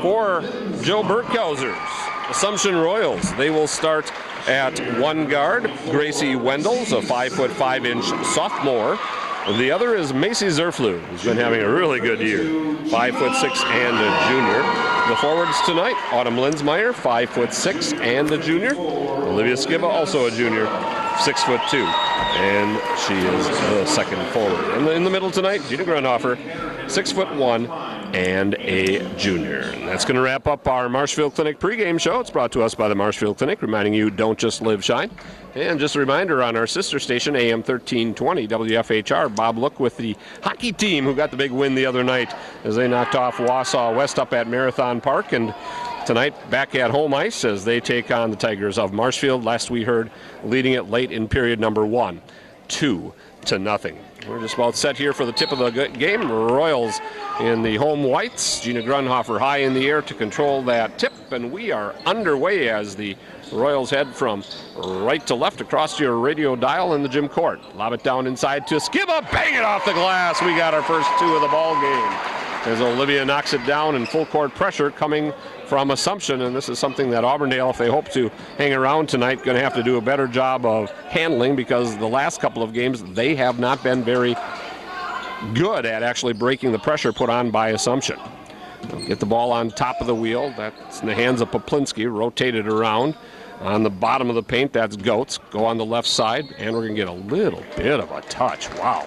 for Joe Burkhauser's Assumption Royals. They will start at one guard, Gracie Wendels, a 5'5" sophomore. The other is Macy Zerflu, who's been having a really good year, 5'6" and a junior. The forwards tonight, Autumn Linsmeyer, 5'6" and a junior. Olivia Skiba, also a junior, 6'2", and she is the second forward. And in the middle tonight, Gina Grunhofer, 6'1" and a junior. And that's going to wrap up our Marshfield Clinic pregame show. It's brought to us by the Marshfield Clinic, reminding you, don't just live, shine. And just a reminder, on our sister station, AM 1320 WFHR, Bob Look with the hockey team who got the big win the other night as they knocked off Wausau West up at Marathon Park. And tonight, back at home ice as they take on the Tigers of Marshfield. Last we heard, leading it late in period number 1, 2-0. We're just about set here for the tip of the game. Royals in the home whites. Gina Grunhofer high in the air to control that tip, and we are underway as the Royals head from right to left across your radio dial in the gym court. Lob it down inside to Skiba, bang it off the glass. We got our first 2 of the ball game as Olivia knocks it down, and full court pressure coming from Assumption, and this is something that Auburndale, if they hope to hang around tonight, going to have to do a better job of handling, because the last couple of games they have not been very good at actually breaking the pressure put on by Assumption. They'll get the ball on top of the wheel. That's in the hands of Poplinski, rotated around. On the bottom of the paint, that's Goetz. Go on the left side, and we're going to get a little bit of a touch. Wow.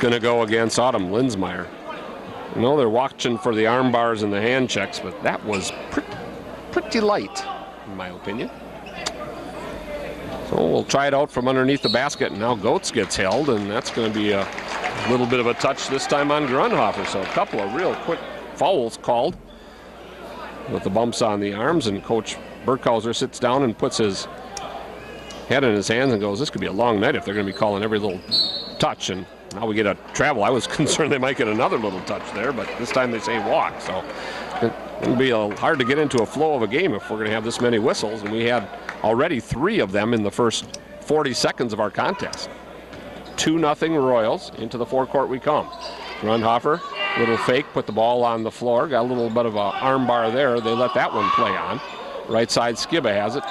Going to go against Autumn Linsmeyer. You know, they're watching for the arm bars and the hand checks, but that was pretty light, in my opinion. So we'll try it out from underneath the basket, and now Goetz gets held, and that's going to be a little bit of a touch this time on Grunhofer. So a couple of real quick fouls called with the bumps on the arms, and Coach Burkhauser sits down and puts his head in his hands and goes, this could be a long night if they're going to be calling every little touch. And now we get a travel. I was concerned they might get another little touch there, but this time they say walk. So it'll be hard to get into a flow of a game if we're going to have this many whistles, and we had already 3 of them in the first 40 seconds of our contest. 2-0 Royals. Into the forecourt we come. Grunhofer, little fake, put the ball on the floor. Got a little bit of an arm bar there. They let that one play on. Right side, Skiba has it.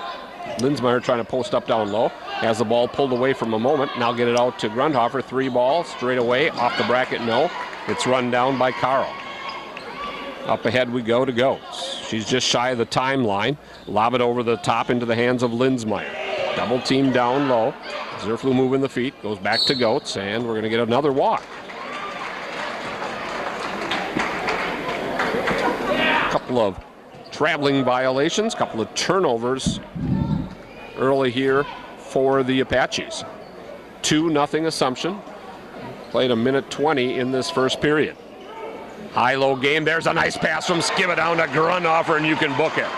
Linsmeyer trying to post up down low. Has the ball pulled away from a moment. Now get it out to Grunhofer. 3 ball, straight away, off the bracket, no. It's run down by Carl. Up ahead we go to Goetz. She's just shy of the timeline. Lob it over the top into the hands of Linsmeyer. Double team down low. Zerflu moving the feet, goes back to Goetz, and we're going to get another walk. A couple of traveling violations, couple of turnovers early here for the Apaches. 2-0 Assumption. Played a minute 20 in this first period. High-low game. There's a nice pass from Skiba down to Grunhofer, and you can book it.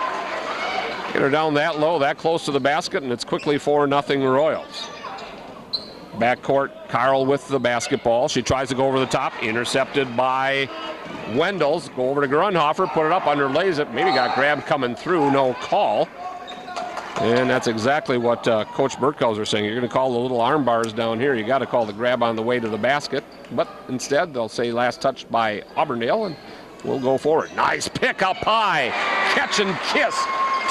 Get her down that low, that close to the basket, and it's quickly 4-0 Royals. Backcourt, Carl with the basketball. She tries to go over the top, intercepted by Wendels. Go over to Grunhofer, put it up, underlays it. Maybe got grabbed coming through, no call. And that's exactly what Coach Burkhauser is saying. You're going to call the little arm bars down here. You got to call the grab on the way to the basket. But instead, they'll say last touch by Auburndale, and we'll go forward. Nice pick up high. Catch and kiss.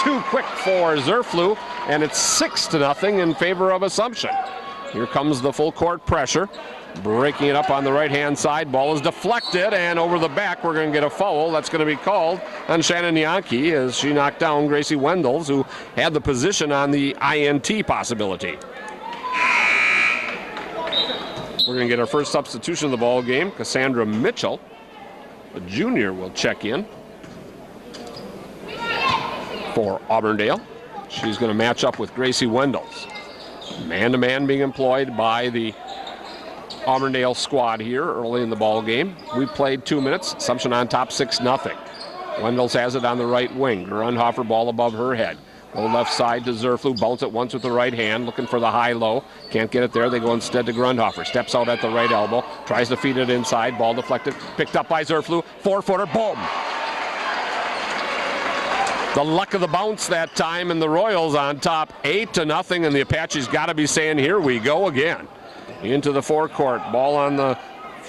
Too quick for Zerflu, and it's 6-0 in favor of Assumption. Here comes the full court pressure. Breaking it up on the right-hand side. Ball is deflected, and over the back, we're going to get a foul. That's going to be called on Shannon Yankee as she knocked down Gracie Wendels, who had the position on the INT possibility. We're going to get our first substitution of the ball game. Cassandra Mitchell, a junior, will check in for Auburndale. She's going to match up with Gracie Wendels. Man-to-man being employed by the Auburndale squad here early in the ball game. We played 2 minutes. Assumption on top, 6-0. Wendels has it on the right wing. Grunhofer ball above her head. Go left side to Zerflu. Bounce it once with the right hand, looking for the high-low. Can't get it there. They go instead to Grunhofer. Steps out at the right elbow. Tries to feed it inside. Ball deflected. Picked up by Zerflu. 4-footer. Boom. The luck of the bounce that time, and the Royals on top 8-0, and the Apaches got to be saying, here we go again. Into the forecourt. Ball on the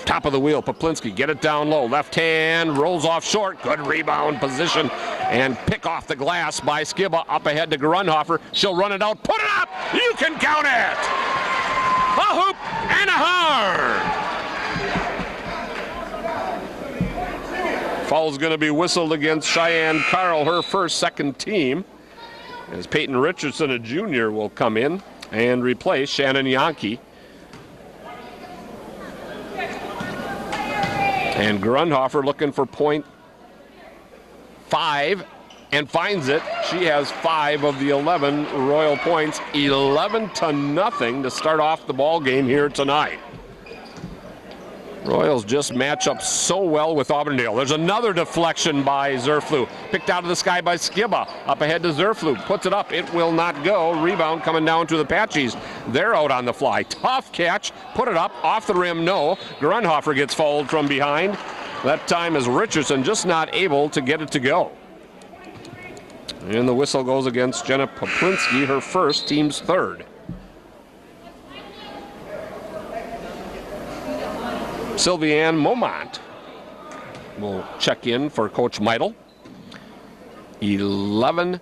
top of the wheel, Poplinski, get it down low. Left hand, rolls off short. Good rebound position. And pick off the glass by Skiba. Up ahead to Grundhofer. She'll run it out. Put it up! You can count it! A hoop and a hard! Foul's going to be whistled against Cheyenne Carl, her first, second team. As Peyton Richardson, a junior, will come in and replace Shannon Yonke. And Grundhofer looking for .5 and finds it. She has 5 of the 11 Royal points, 11-0 to start off the ball game here tonight. Royals just match up so well with Auburndale. There's another deflection by Zerflu. Picked out of the sky by Skiba. Up ahead to Zerflu. Puts it up. It will not go. Rebound coming down to the Apaches. They're out on the fly. Tough catch. Put it up. Off the rim. No. Grundhofer gets fouled from behind. That time is Richardson just not able to get it to go. And the whistle goes against Jenna Poplinski, her first, team's third. Sylvianne Momont will check in for Coach Meidel. 11-0.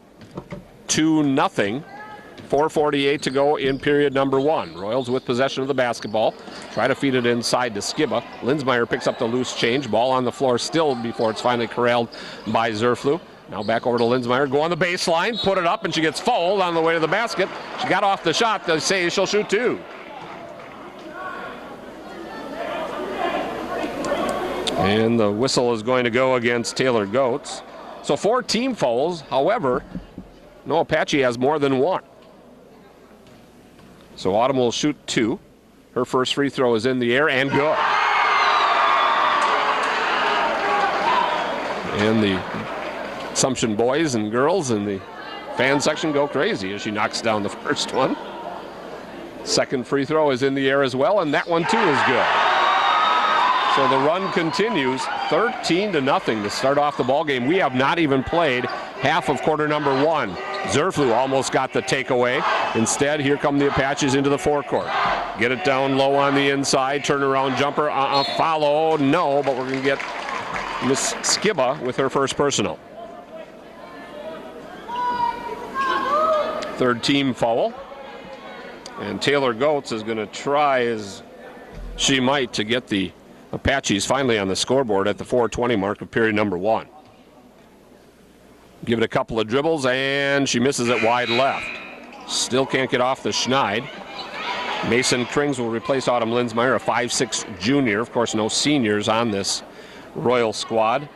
4:48 to go in period number 1. Royals with possession of the basketball. Try to feed it inside to Skiba. Linsmeyer picks up the loose change. Ball on the floor still before it's finally corralled by Zerflu. Now back over to Linsmeyer. Go on the baseline. Put it up, and she gets fouled on the way to the basket. She got off the shot. They say she'll shoot 2. And the whistle is going to go against Taylor Goetz. So 4 team fouls. However, no Apache has more than 1. So Autumn will shoot 2. Her first free throw is in the air and good. And the Assumption boys and girls in the fan section go crazy as she knocks down the first one. Second free throw is in the air as well, and that one too is good. So the run continues, 13-0 to start off the ball game. We have not even played half of quarter number 1. Zerflu almost got the takeaway. Instead, here come the Apaches into the forecourt. Get it down low on the inside, turnaround jumper, follow, no, but we're going to get Miss Skiba with her first personal. Third team foul. And Taylor Goetz is going to try as she might to get the Apaches finally on the scoreboard at the 4:20 mark of period number 1. Give it a couple of dribbles, and she misses it wide left. Still can't get off the schneid. Mason Krings will replace Autumn Linsmeyer, a 5'6" junior. Of course, no seniors on this Royal squad.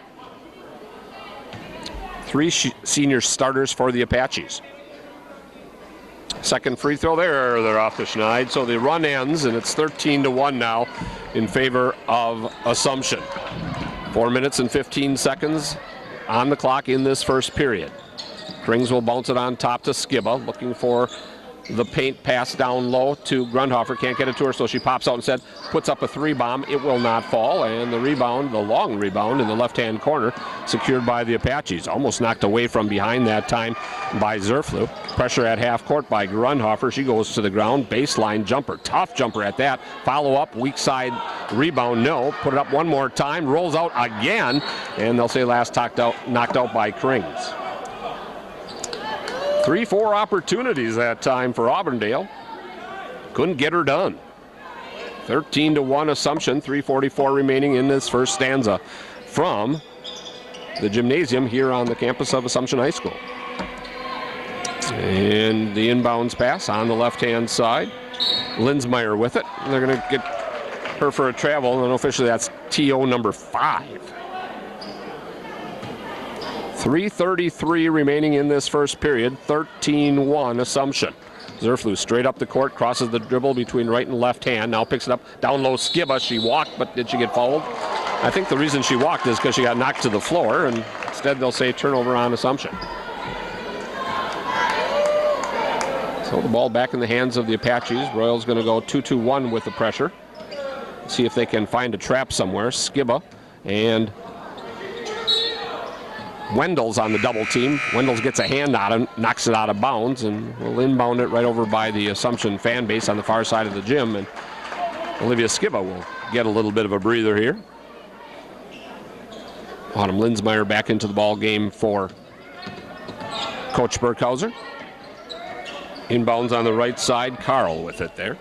3 senior starters for the Apaches. Second free throw there, they're off the schneid. So the run ends, and it's 13-1 now in favor of Assumption. 4 minutes and 15 seconds on the clock in this first period. Krings will bounce it on top to Skiba, looking for the paint pass down low to Grundhofer. Can't get it to her, so she pops out instead, puts up a 3-bomb. It will not fall, and the rebound, the long rebound in the left-hand corner, secured by the Apaches. Almost knocked away from behind that time by Zerflu. Pressure at half court by Grundhofer. She goes to the ground. Baseline jumper. Tough jumper at that. Follow up. Weak side rebound. No. Put it up one more time. Rolls out again. And they'll say last knocked out by Krings. 3-4 opportunities that time for Auburndale. Couldn't get her done. 13-1 Assumption. 3:44 remaining in this first stanza from the gymnasium here on the campus of Assumption High School. And the inbounds pass on the left-hand side. Linsmeyer with it. They're going to get her for a travel, and officially that's TO number 5. 3:33 remaining in this first period. 13-1 Assumption. Zerflu straight up the court, crosses the dribble between right and left hand. Now picks it up. Down low, Skiba. She walked, but did she get fouled? I think the reason she walked is because she got knocked to the floor, and instead they'll say turnover on Assumption. So the ball back in the hands of the Apaches. Royals going to go 2-2-1 with the pressure. See if they can find a trap somewhere. Skiba and Wendell's on the double team. Wendell's gets a hand on him, knocks it out of bounds, and will inbound it right over by the Assumption fan base on the far side of the gym. And Olivia Skiba will get a little bit of a breather here. Autumn Linsmeyer back into the ball game for Coach Burkhauser. Inbounds on the right side, Carl with it there.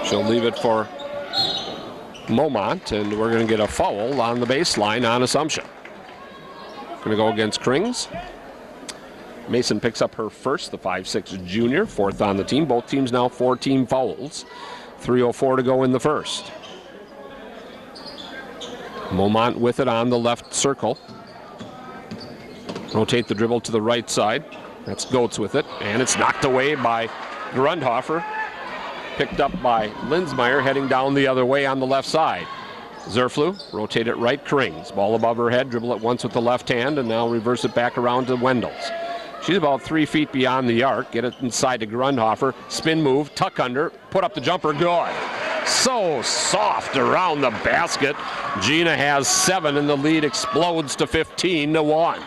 She'll leave it for Momont, and we're going to get a foul on the baseline on Assumption. Going to go against Krings. Mason picks up her first, the 5'6" junior, fourth on the team. Both teams now 4 team fouls. 3:04 to go in the first. Momont with it on the left circle. Rotate the dribble to the right side. That's Goetz with it, and it's knocked away by Grundhofer. Picked up by Linsmeyer, heading down the other way on the left side. Zerflu, rotate it right, Krings. Ball above her head, dribble it once with the left hand, and now reverse it back around to Wendels. She's about 3 feet beyond the arc. Get it inside to Grundhofer. Spin move, tuck under, put up the jumper, good. So soft around the basket. Gina has 7, and the lead explodes to 15-1.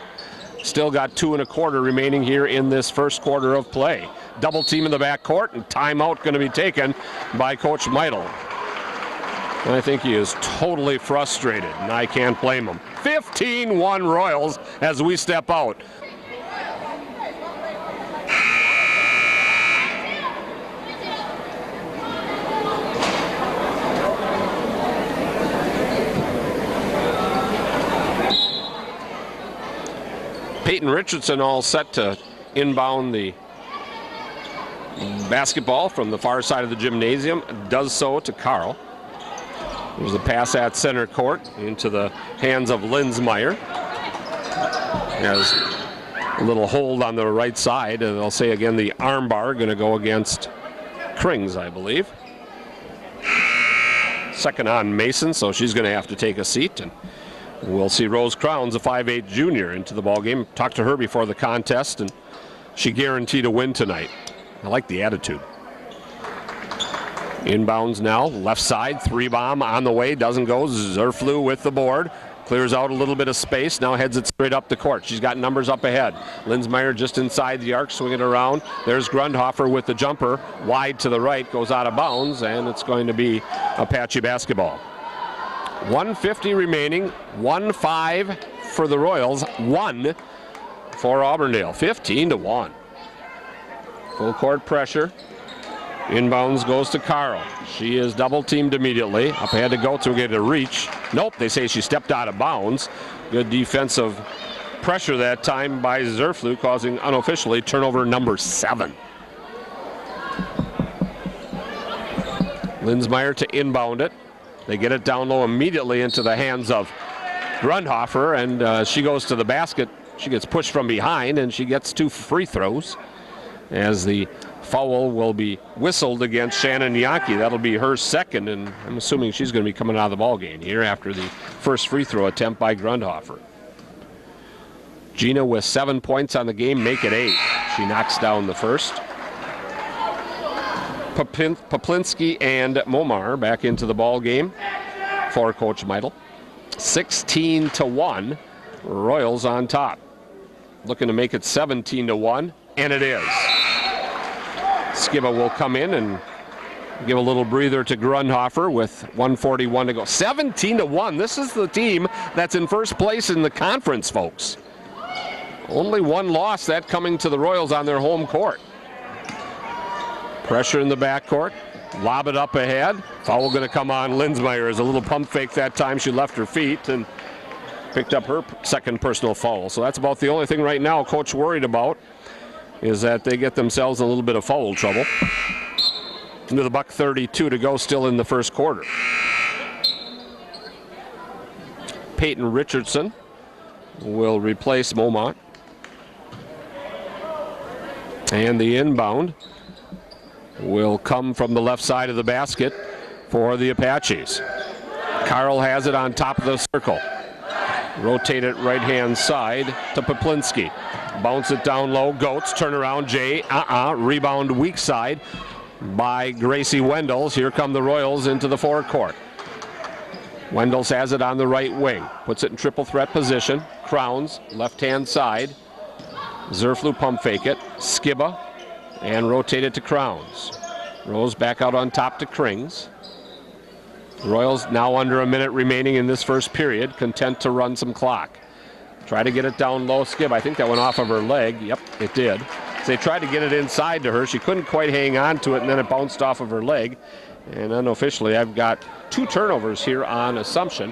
Still got 2 1/4 remaining here in this first quarter of play. Double team in the backcourt, and timeout going to be taken by Coach Meidel. I think he is totally frustrated, and I can't blame him. 15-1 Royals as we step out. Peyton Richardson all set to inbound the basketball from the far side of the gymnasium. Does so to Carl. There's a pass at center court into the hands of Linsmeyer. Has a little hold on the right side, and I'll say again the arm bar going to go against Krings, I believe. Second on Mason, so she's going to have to take a seat, and we'll see Rose Crowns, a 5'8" junior, into the ball game. Talked to her before the contest, and she guaranteed a win tonight. I like the attitude. Inbounds now, left side, 3-bomb on the way, doesn't go. Zerflu with the board, clears out a little bit of space, now heads it straight up the court. She's got numbers up ahead. Linsmeyer just inside the arc, swinging around. There's Grundhofer with the jumper, wide to the right, goes out of bounds, and it's going to be Apache basketball. 1:50 remaining, 1-5 for the Royals, 1 for Auburndale, 15-1. Full court pressure. Inbounds goes to Carl. She is double teamed immediately. Up ahead to go to get a reach. Nope, they say she stepped out of bounds. Good defensive pressure that time by Zerflu, causing unofficially turnover number 7. Linsmeyer to inbound it. They get it down low immediately into the hands of Grundhofer, and she goes to the basket. She gets pushed from behind, and she gets 2 free throws as the foul will be whistled against Shannon Yankee. That'll be her second, and I'm assuming she's going to be coming out of the ball game here after the first free throw attempt by Grundhofer. Gina with 7 points on the game, make it 8. She knocks down the first. Poplinski and Momar back into the ball game for Coach Meidel. 16-1, Royals on top. Looking to make it 17-1, and it is. Skiba will come in and give a little breather to Grundhofer with 1:41 to go. 17-1, this is the team that's in first place in the conference, folks. Only 1 loss, that coming to the Royals on their home court. Pressure in the backcourt, lob it up ahead. Foul going to come on Linsmeyer. As a little pump fake that time. She left her feet and picked up her second personal foul. So that's about the only thing right now Coach worried about, is that they get themselves in a little bit of foul trouble. Into the $1:32 to go still in the first quarter. Peyton Richardson will replace Momont. And the inbound will come from the left side of the basket for the Apaches. Carl has it on top of the circle. Rotate it right-hand side to Poplinski. Bounce it down low. Goetz, turn around. Jay, rebound weak side by Gracie Wendels. Here come the Royals into the forecourt. Wendels has it on the right wing. Puts it in triple threat position. Crowns, left-hand side. Zerflu pump fake it. Skiba, and rotate it to Crowns. Rose back out on top to Krings. Royals now under a minute remaining in this first period, content to run some clock. Try to get it down low. Skib, I think that went off of her leg. Yep, it did. So they tried to get it inside to her. She couldn't quite hang on to it, and then it bounced off of her leg. And unofficially, I've got 2 turnovers here on Assumption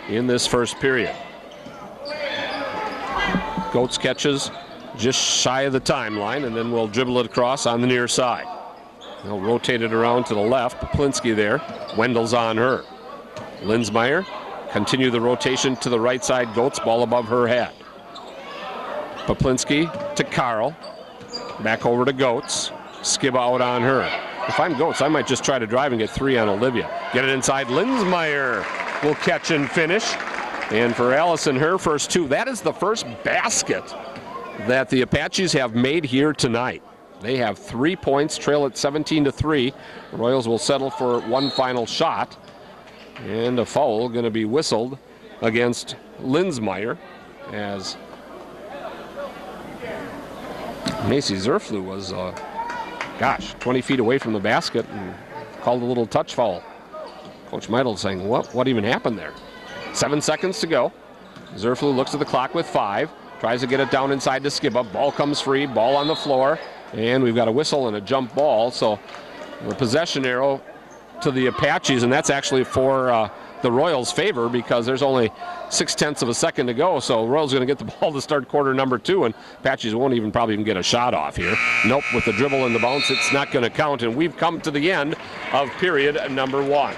in this first period. Goats catches just shy of the timeline, and then we'll dribble it across on the near side. They'll rotate it around to the left. Poplinski there. Wendell's on her. Linsmeyer continue the rotation to the right side. Goats, ball above her head. Poplinski to Carl. Back over to Goats. Skib out on her. If I'm Goats, I might just try to drive and get 3 on Olivia. Get it inside. Linsmeyer will catch and finish. And for Allison, her first 2. That is the first basket that the Apaches have made here tonight. They have 3 points, trail at 17-3. The Royals will settle for one final shot. And a foul going to be whistled against Linsmeyer as Macy Zerflu was, 20 feet away from the basket and called a little touch foul. Coach Meidel saying, what even happened there? 7 seconds to go. Zerflu looks at the clock with 5. Tries to get it down inside to Skiba. Ball comes free. Ball on the floor. And we've got a whistle and a jump ball. So the possession arrow to the Apaches, and that's actually for the Royals' favor because there's only 0.6 of a second to go. So Royals going to get the ball to start quarter number 2, and Apaches won't probably even get a shot off here. Nope, with the dribble and the bounce, it's not going to count. And we've come to the end of period number 1.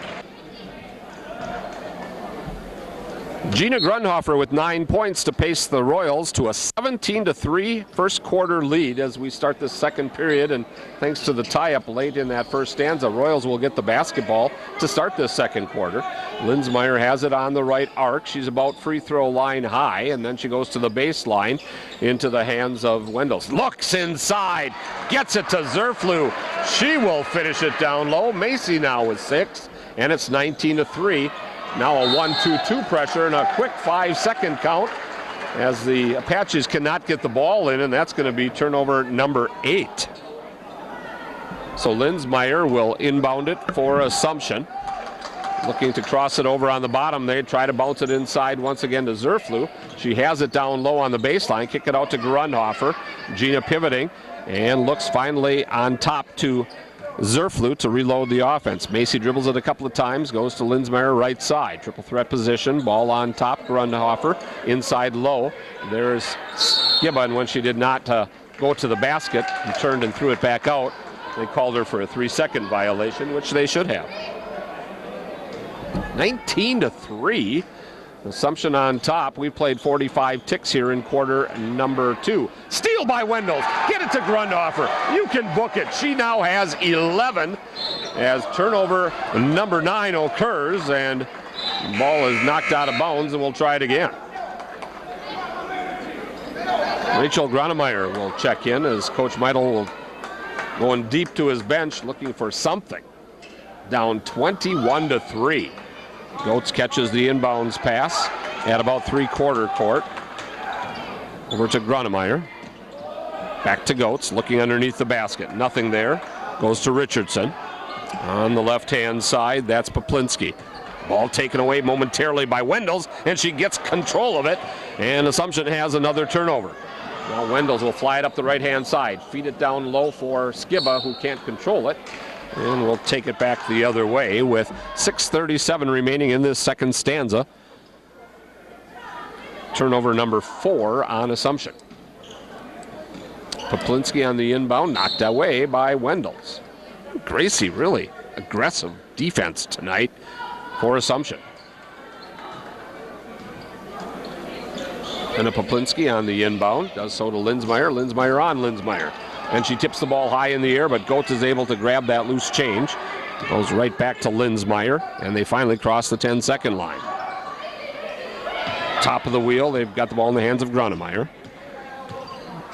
Gina Grunhofer with 9 points to pace the Royals to a 17-3 first quarter lead as we start this second period. And thanks to the tie-up late in that first stanza, Royals will get the basketball to start this second quarter. Linsmeyer has it on the right arc. She's about free throw line high, and then she goes to the baseline into the hands of Wendels. Looks inside, gets it to Zerflu. She will finish it down low. Macy now with 6, and it's 19-3. Now a 1-2-2 pressure and a quick 5-second count as the Apaches cannot get the ball in, and that's going to be turnover number 8. So Linsmeyer will inbound it for Assumption. Looking to cross it over on the bottom. They try to bounce it inside once again to Zerflu. She has it down low on the baseline. Kick it out to Grunhofer. Gina pivoting and looks finally on top to Zerflu to reload the offense. Macy dribbles it a couple of times, goes to Linsmeyer right side. Triple threat position, ball on top, Grunhofer inside low. There's Gibbon when she did not go to the basket. He turned and threw it back out. They called her for a 3-second violation, which they should have. 19-3. Assumption on top. We played 45 ticks here in quarter number 2. Steal by Wendell. Get it to Grunhofer. You can book it. She now has 11 as turnover number 9 occurs, and the ball is knocked out of bounds, and we'll try it again. Rachel Gronemeyer will check in as Coach Meidel will going deep to his bench looking for something. Down 21-3. Goats catches the inbounds pass at about three-quarter court. Over to Gronemeyer. Back to Goats, looking underneath the basket. Nothing there. Goes to Richardson. On the left-hand side, that's Poplinski. Ball taken away momentarily by Wendels, and she gets control of it. And Assumption has another turnover. Now Wendels will fly it up the right-hand side. Feed it down low for Skiba, who can't control it. And we'll take it back the other way with 6:37 remaining in this second stanza. Turnover number 4 on Assumption. Poplinski on the inbound, knocked away by Wendels. Gracie, really aggressive defense tonight for Assumption. And a Poplinski on the inbound, does so to Linsmeyer. Linsmeyer on Linsmeyer. And she tips the ball high in the air, but Goetz is able to grab that loose change. Goes right back to Linsmeyer, and they finally cross the 10-second line. Top of the wheel, they've got the ball in the hands of Gronemeyer.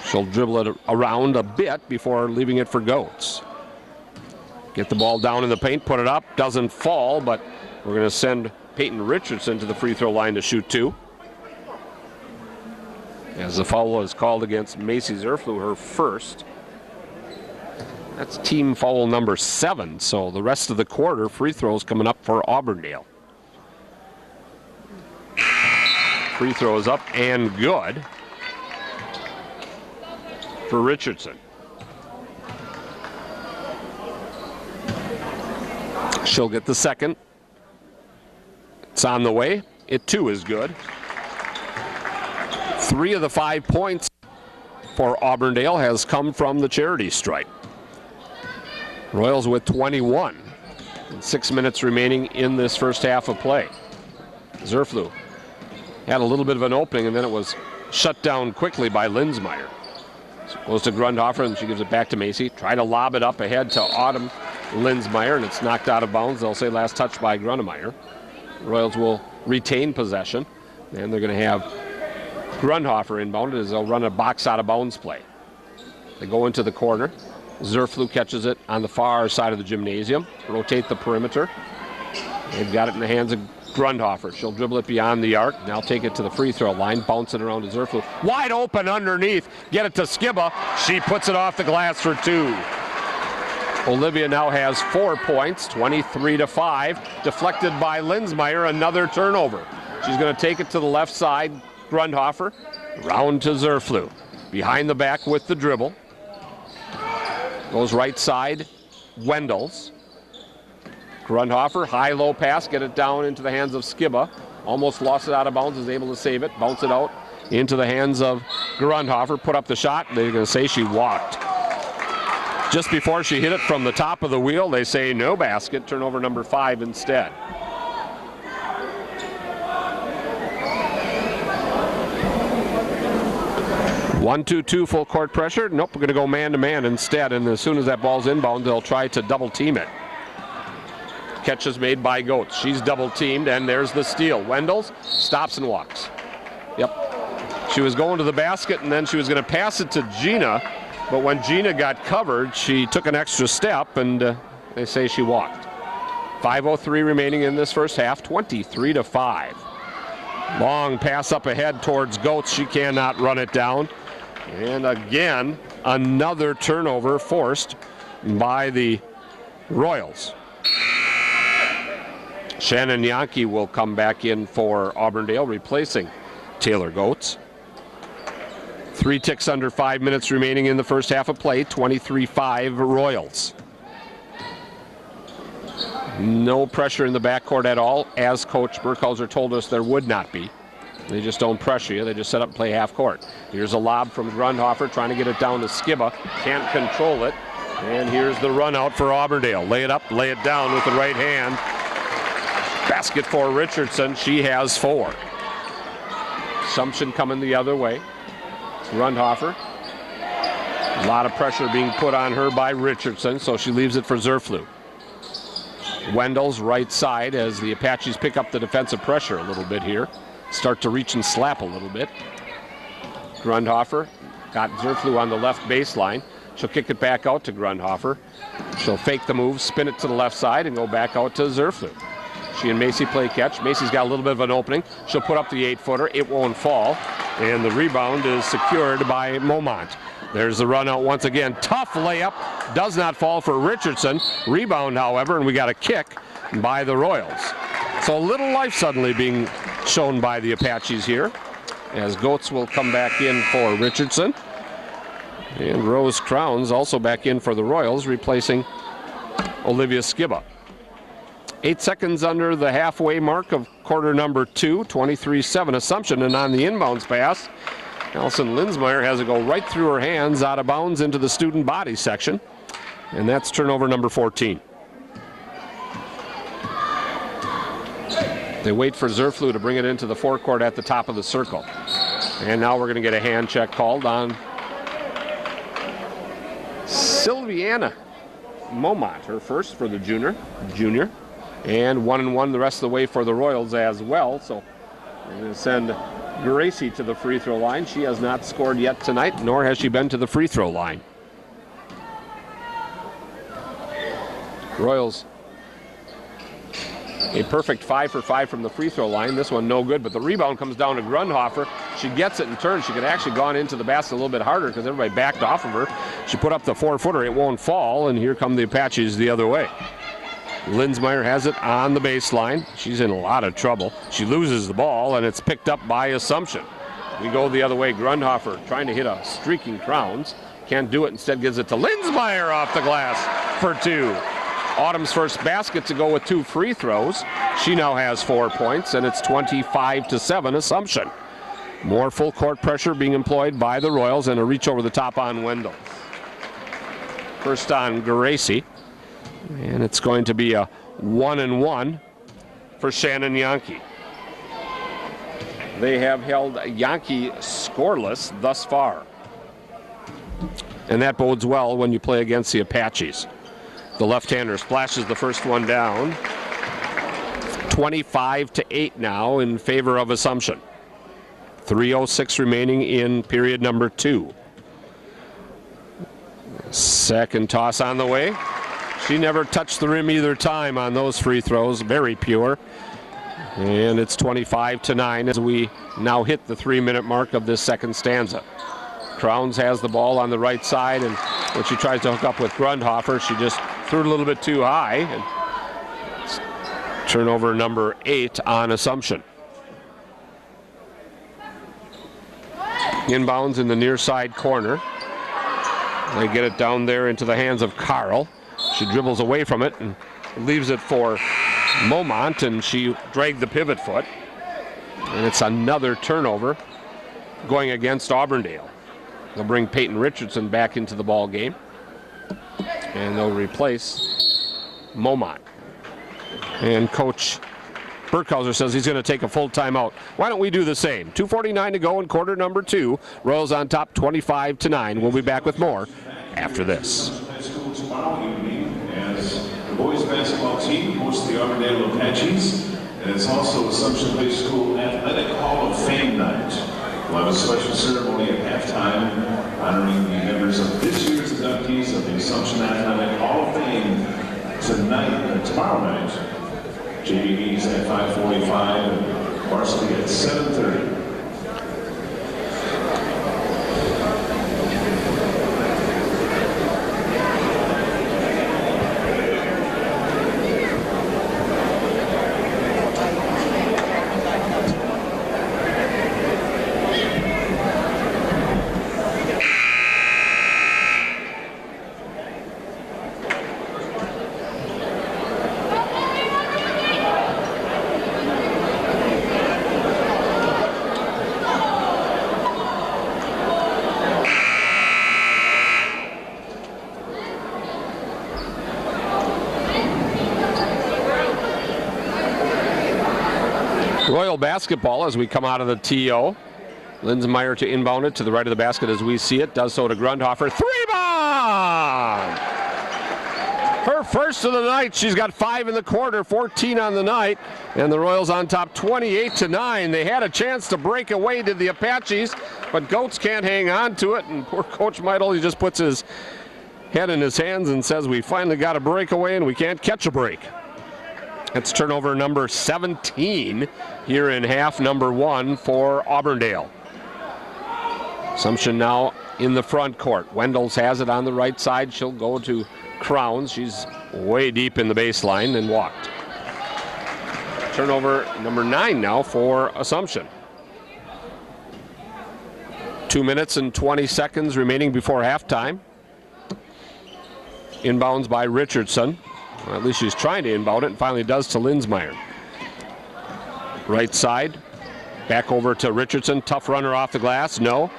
She'll dribble it around a bit before leaving it for Goetz. Get the ball down in the paint, put it up, doesn't fall, but we're going to send Peyton Richardson to the free throw line to shoot 2. As the foul is called against Macy Zerflu, her first. That's team foul number 7. So the rest of the quarter, free throws coming up for Auburndale. Free throw is up and good for Richardson. She'll get the second. It's on the way. It too is good. 3 of the 5 points for Auburndale has come from the charity stripe. Royals with 21. And 6 minutes remaining in this first half of play. Zerflu had a little bit of an opening, and then it was shut down quickly by Linsmeyer. So goes to Grundhofer, and she gives it back to Macy. Try to lob it up ahead to Autumn Linsmeyer, and it's knocked out of bounds. They'll say last touch by Grundhofer. Royals will retain possession, and they're going to have Grundhofer inbounded as they'll run a box out of bounds play. They go into the corner. Zerflu catches it on the far side of the gymnasium. Rotate the perimeter. They've got it in the hands of Grundhofer. She'll dribble it beyond the arc. Now take it to the free throw line. Bounce it around to Zerflu. Wide open underneath. Get it to Skiba. She puts it off the glass for 2. Olivia now has 4 points, 23-5. Deflected by Linsmeyer. Another turnover. She's going to take it to the left side. Grundhofer. Round to Zerflu. Behind the back with the dribble. Goes right side. Wendels. Grundhofer, high-low pass, get it down into the hands of Skiba. Almost lost it out of bounds, is able to save it. Bounce it out into the hands of Grundhofer. Put up the shot. They're going to say she walked. Just before she hit it from the top of the wheel, they say no basket. Turnover number 5 instead. One, 2, full court pressure. Nope, we're going to go man-to-man instead. And as soon as that ball's inbound, they'll try to double-team it. Catch is made by Goetz. She's double-teamed, and there's the steal. Wendels stops and walks. Yep. She was going to the basket, and then she was going to pass it to Gina. But when Gina got covered, she took an extra step, and they say she walked. 5:03 remaining in this first half, 23-5. Long pass up ahead towards Goetz. She cannot run it down. And again, another turnover forced by the Royals. Shannon Yankee will come back in for Auburndale, replacing Taylor Goetz. 3 ticks under 5 minutes remaining in the first half of play, 23-5 Royals. No pressure in the backcourt at all, as Coach Burkhauser told us there would not be. They just don't pressure you. They just set up and play half court. Here's a lob from Grundhofer, trying to get it down to Skiba. Can't control it. And here's the run out for Auburndale. Lay it up, lay it down with the right hand. Basket for Richardson. She has 4. Assumption coming the other way. Grundhofer. A lot of pressure being put on her by Richardson, so she leaves it for Zerflu. Wendels right side as the Apaches pick up the defensive pressure a little bit here. Start to reach and slap a little bit. Grundhofer got Zerflu on the left baseline. She'll kick it back out to Grundhofer. She'll fake the move, spin it to the left side, and go back out to Zerflu. She and Macy play catch. Macy's got a little bit of an opening. She'll put up the 8-footer. It won't fall. And the rebound is secured by Momont. There's the run out once again. Tough layup. Does not fall for Richardson. Rebound, however, and we got a kick by the Royals. So a little life suddenly being shown by the Apaches here, as Goetz will come back in for Richardson. And Rose Crowns also back in for the Royals, replacing Olivia Skiba. 8 seconds under the halfway mark of quarter number 2, 23-7 Assumption, and on the inbounds pass, Allison Linsmeyer has it go right through her hands, out of bounds into the student body section, and that's turnover number 14. They wait for Zerflu to bring it into the forecourt at the top of the circle. And now we're going to get a hand check called on Sylviana Momont, her first for the junior. And 1-1 the rest of the way for the Royals as well. So we're going to send Gracie to the free throw line. She has not scored yet tonight, nor has she been to the free throw line. A perfect 5 for 5 from the free throw line. This one no good, but the rebound comes down to Grundhofer. She gets it and turns. She could actually gone into the basket a little bit harder because everybody backed off of her. She put up the 4-footer. It won't fall, and here come the Apaches the other way. Linsmeyer has it on the baseline. She's in a lot of trouble. She loses the ball, and it's picked up by Assumption. We go the other way. Grundhofer trying to hit a streaking Crowns. Can't do it. Instead gives it to Linsmeyer off the glass for 2. Autumn's first basket to go with 2 free throws. She now has 4 points, and it's 25-7 Assumption. More full court pressure being employed by the Royals, and a reach over the top on Wendell. First on Gracie, and it's going to be a 1-and-1 for Shannon Yankee. They have held Yankee scoreless thus far, and that bodes well when you play against the Apaches. The left-hander splashes the first one down. 25-8 now in favor of Assumption. 3:06 remaining in period number 2. Second toss on the way. She never touched the rim either time on those free throws. Very pure. And it's 25-9 as we now hit the 3-minute mark of this second stanza. Crowns has the ball on the right side, and when she tries to hook up with Grundhofer, she just threw it a little bit too high. And turnover number 8 on Assumption. Inbounds in the near side corner. They get it down there into the hands of Carl. She dribbles away from it and leaves it for Momont, and she dragged the pivot foot. And it's another turnover going against Auburndale. They'll bring Peyton Richardson back into the ball game, and they'll replace Momont. And Coach Burkhauser says he's going to take a full timeout. Why don't we do the same? 2:49 to go in quarter number 2. Royals on top 25-9. We'll be back with more after this. Tomorrow evening, as the boys basketball team hosts the Auburndale Apaches, and it's also Assumption High School Athletic Hall of Fame night. We'll have a special ceremony at halftime honoring the members of this year's inductees of the Assumption Athletic Hall of Fame tomorrow night. JVs at 5:45 and Marcy at 7:30. Royal basketball as we come out of the TO. Linsmeyer to inbound it to the right of the basket as we see it. Does so to Grundhofer. 3-ball! Her first of the night. She's got 5 in the quarter, 14 on the night. And the Royals on top 28-9. They had a chance to break away to the Apaches, but Goats can't hang on to it. And poor Coach Meidel, he just puts his head in his hands and says, we finally got a breakaway and we can't catch a break. It's turnover number 17 here in half number 1 for Auburndale. Assumption now in the front court. Wendels has it on the right side. She'll go to Crowns. She's way deep in the baseline and walked. Turnover number 9 now for Assumption. 2 minutes and 20 seconds remaining before halftime. Inbounds by Richardson. Well, at least she's trying to inbound it and finally does to Linsmeyer. Right side, back over to Richardson. Tough runner off the glass, no.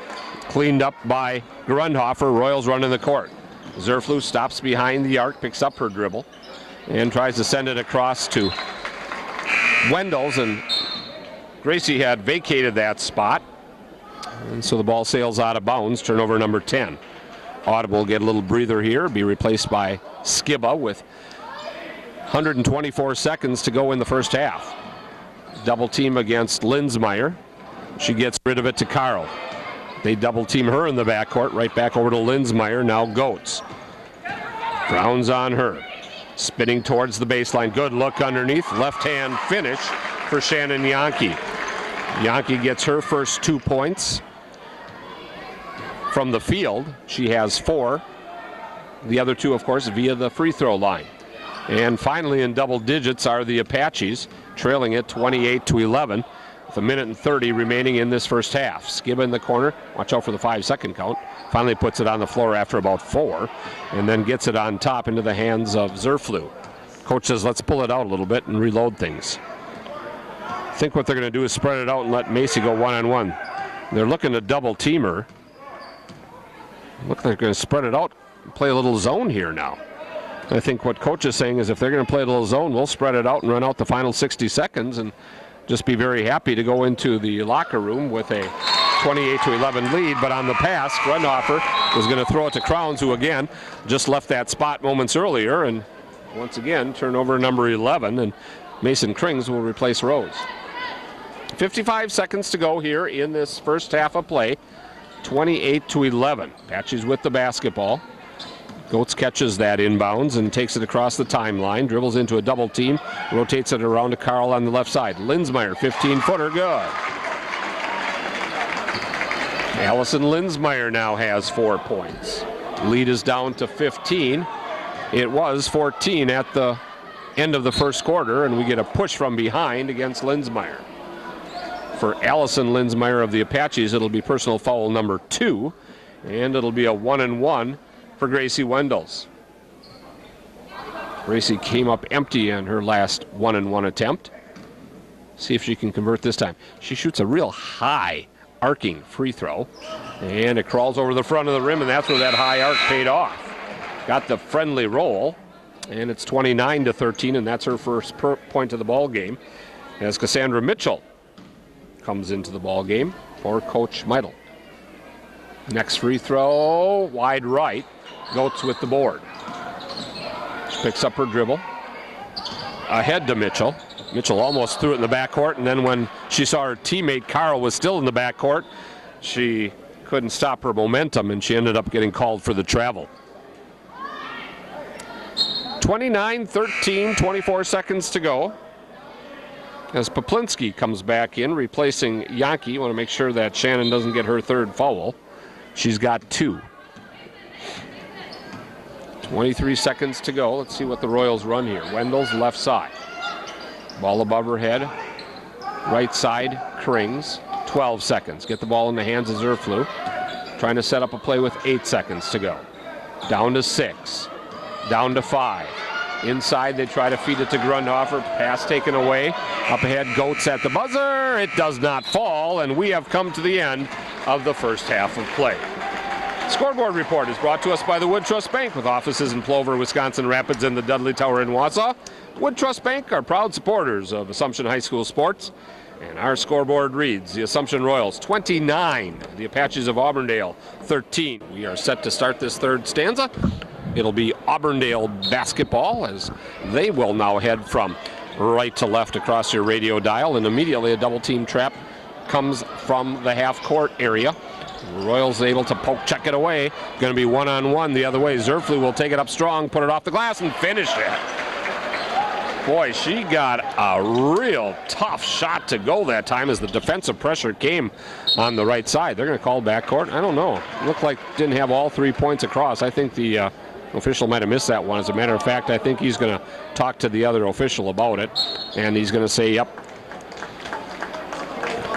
Cleaned up by Grundhofer. Royals running the court. Zerflu stops behind the arc, picks up her dribble, and tries to send it across to Wendels, and Gracie had vacated that spot. And so the ball sails out of bounds, turnover number 10. Audible get a little breather here, be replaced by Skiba with 124 seconds to go in the first half. Double team against Linsmeyer. She gets rid of it to Carl. They double team her in the backcourt, right back over to Linsmeyer, now Goats. Brown's on her. Spinning towards the baseline. Good look underneath. Left-hand finish for Shannon Yankee. Yankee gets her first 2 points from the field. She has 4. The other 2, of course, via the free throw line. And finally in double digits are the Apaches, trailing it 28-11 with 1:30 remaining in this first half. Skiba in the corner. Watch out for the 5-second count. Finally puts it on the floor after about 4, and then gets it on top into the hands of Zerflu. Coach says, let's pull it out a little bit and reload things. I think what they're going to do is spread it out and let Macy go one-on-one. They're looking to double team her. Look like they're going to spread it out and play a little zone here now. I think what Coach is saying is if they're going to play a little zone, we'll spread it out and run out the final 60 seconds and just be very happy to go into the locker room with a 28-11 lead. But on the pass, Grundhofer was going to throw it to Crowns, who again just left that spot moments earlier. And once again, turnover number 11, and Mason Krings will replace Rose. 55 seconds to go here in this first half of play. 28-11. Apaches with the basketball. Goetz catches that inbounds and takes it across the timeline, dribbles into a double team, rotates it around to Carl on the left side. Linsmeyer, 15-footer, good. Allison Linsmeyer now has 4 points. Lead is down to 15. It was 14 at the end of the first quarter, and we get a push from behind against Linsmeyer. For Allison Linsmeyer of the Apaches, it'll be personal foul number 2, and it'll be a 1-and-1 for Gracie Wendels. Gracie came up empty in her last 1-and-1 attempt. See if she can convert this time. She shoots a real high arcing free throw, and it crawls over the front of the rim, and that's where that high arc paid off. Got the friendly roll, and it's 29-13, and that's her first point of the ball game as Cassandra Mitchell comes into the ball game for Coach Meidel. Next free throw, wide right. Goetz with the board. She picks up her dribble. Ahead to Mitchell. Mitchell almost threw it in the backcourt, and then when she saw her teammate Carl was still in the backcourt, she couldn't stop her momentum, and she ended up getting called for the travel. 29-13, 24 seconds to go. As Poplinski comes back in, replacing Yankee. You want to make sure that Shannon doesn't get her third foul. She's got 2. 23 seconds to go. Let's see what the Royals run here. Wendell's left side. Ball above her head. Right side, Krings. 12 seconds. Get the ball in the hands of Zerflu. Trying to set up a play with 8 seconds to go. Down to 6. Down to 5. Inside, they try to feed it to Grundhofer. Pass taken away. Up ahead, Goetz at the buzzer. It does not fall, and we have come to the end of the first half of play. Scoreboard report is brought to us by the Wood Trust Bank, with offices in Plover, Wisconsin Rapids, and the Dudley Tower in Wausau. Wood Trust Bank are proud supporters of Assumption High School sports. And our scoreboard reads, the Assumption Royals 29, the Apaches of Auburndale 13. We are set to start this third stanza. It'll be Auburndale basketball, as they will now head from right to left across your radio dial, and immediately a double team trap comes from the half court area. The Royals able to poke check it away. Going to be 1-on-1 the other way. Zerflu will take it up strong, put it off the glass, and finish it. Boy, she got a real tough shot to go that time as the defensive pressure came on the right side. They're going to call backcourt. I don't know. Looked like didn't have all 3 points across. I think the official might have missed that one. As a matter of fact, I think he's going to talk to the other official about it, and he's going to say, yep,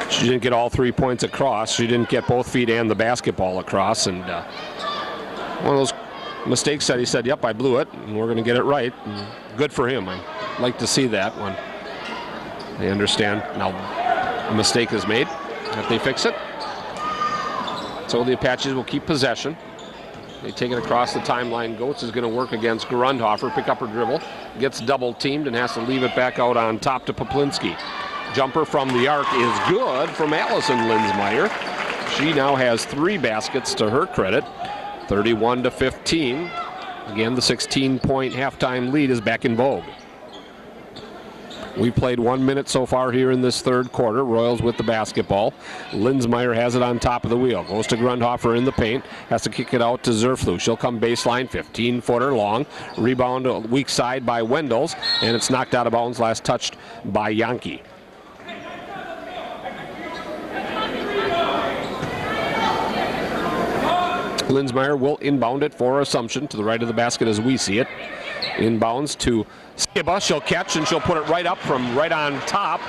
she didn't get all 3 points across. She didn't get both feet and the basketball across, and one of those mistakes that he said, yep, I blew it, and we're going to get it right. And good for him. I like to see that when they understand now a mistake is made, that they fix it. So the Apaches will keep possession. They take it across the timeline. Goetz is going to work against Grundhofer, pick up her dribble, gets double teamed and has to leave it back out on top to Poplinski. Jumper from the arc is good from Allison Linsmeyer. She now has 3 baskets to her credit, 31-15. Again, the 16-point halftime lead is back in vogue. We played 1 minute so far here in this third quarter. Royals with the basketball. Linsmeyer has it on top of the wheel. Goes to Grundhofer in the paint. Has to kick it out to Zerflu. She'll come baseline, 15-footer long. Rebound weak side by Wendels, and it's knocked out of bounds. Last touched by Yankee. Linsmeyer will inbound it for Assumption to the right of the basket as we see it. Inbounds to Skiba. She'll catch and she'll put it right up from right on top,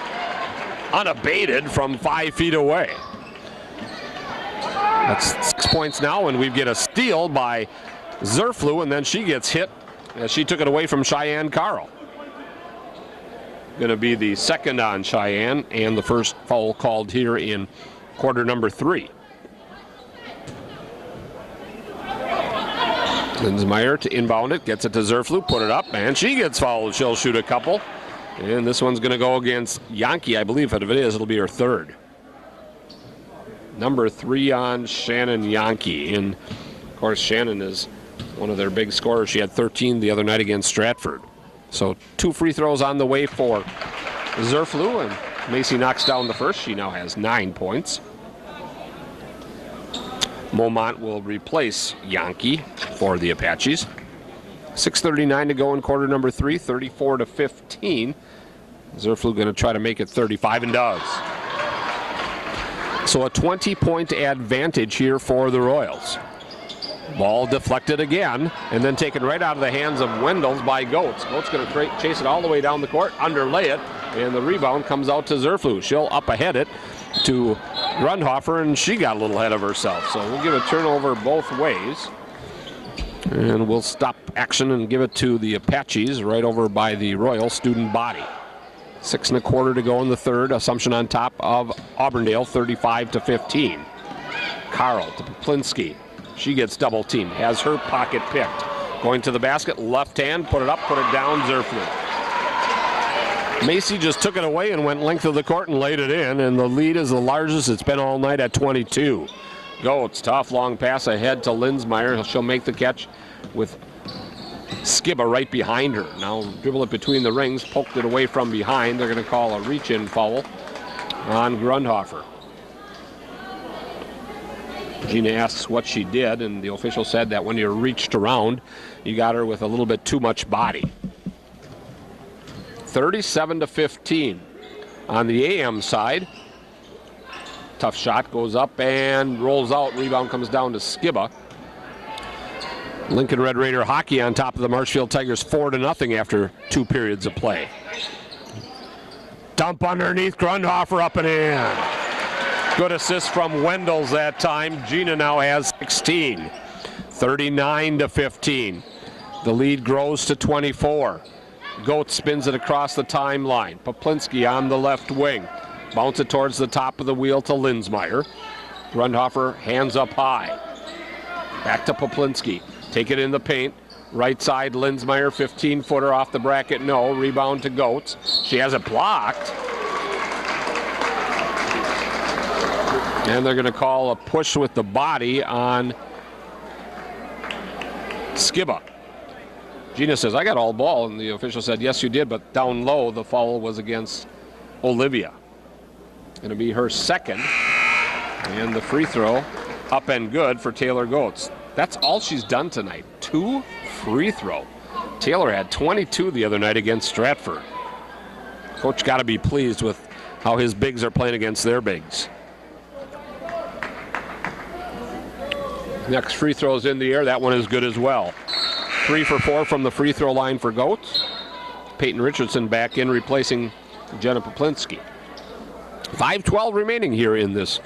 unabated from 5 feet away. That's 6 points now, and we get a steal by Zerflu, and then she gets hit as she took it away from Cheyenne Carl. Going to be the second on Cheyenne and the first foul called here in quarter number 3. Linsmeyer to inbound it, gets it to Zerflu, put it up, and she gets fouled. She'll shoot a couple. And this one's going to go against Yankee, I believe. If it is, it'll be her third. Number 3 on Shannon Yankee. And, of course, Shannon is one of their big scorers. She had 13 the other night against Stratford. So 2 free throws on the way for Zerflu, and Macy knocks down the first. She now has 9 points. Momont will replace Yankee for the Apaches. 6:39 to go in quarter number 3, 34-15. Zerflu going to try to make it 35 and does. So a 20-point advantage here for the Royals. Ball deflected again and then taken right out of the hands of Wendels by Goetz. Goetz going to chase it all the way down the court, underlay it, and the rebound comes out to Zerflu. She'll up ahead it to Grundhofer, and she got a little ahead of herself. So we'll give a turnover both ways. And we'll stop action and give it to the Apaches right over by the Royal student body. 6 1/4 to go in the third. Assumption on top of Auburndale, 35-15. Carl to Poplinski. She gets double teamed, has her pocket picked. Going to the basket, left hand, put it up, put it down, Zerflu. Macy just took it away and went length of the court and laid it in, and the lead is the largest it's been all night at 22. Goetz, tough long pass ahead to Linsmeyer. She'll make the catch with Skiba right behind her. Now dribble it between the rings, poked it away from behind. They're going to call a reach-in foul on Grundhofer. Gina asks what she did, and the official said that when you're reached around, you got her with a little bit too much body. 37-15 on the AM side. Tough shot, goes up and rolls out. Rebound comes down to Skiba. Lincoln Red Raider hockey on top of the Marshfield Tigers 4-0 after 2 periods of play. Dump underneath, Grundhofer up and in. Good assist from Wendels that time. Gina now has 16. 39-15. The lead grows to 24. Goetz spins it across the timeline. Poplinski on the left wing. Bounce it towards the top of the wheel to Linsmeyer. Grundhofer hands up high. Back to Poplinski. Take it in the paint. Right side, Linsmeyer, 15-footer off the bracket. No. Rebound to Goetz. She has it blocked. And they're going to call a push with the body on Skiba. Gina says, I got all ball, and the official said, yes, you did, but down low, the foul was against Olivia. Going to be her second, and the free throw up and good for Taylor Goetz. That's all she's done tonight, 2 free throw. Taylor had 22 the other night against Stratford. Coach got to be pleased with how his bigs are playing against their bigs. Next free throw's in the air. That one is good as well. 3 for 4 from the free throw line for Goetz. Peyton Richardson back in, replacing Jenna Poplinski. 5:12 remaining here in this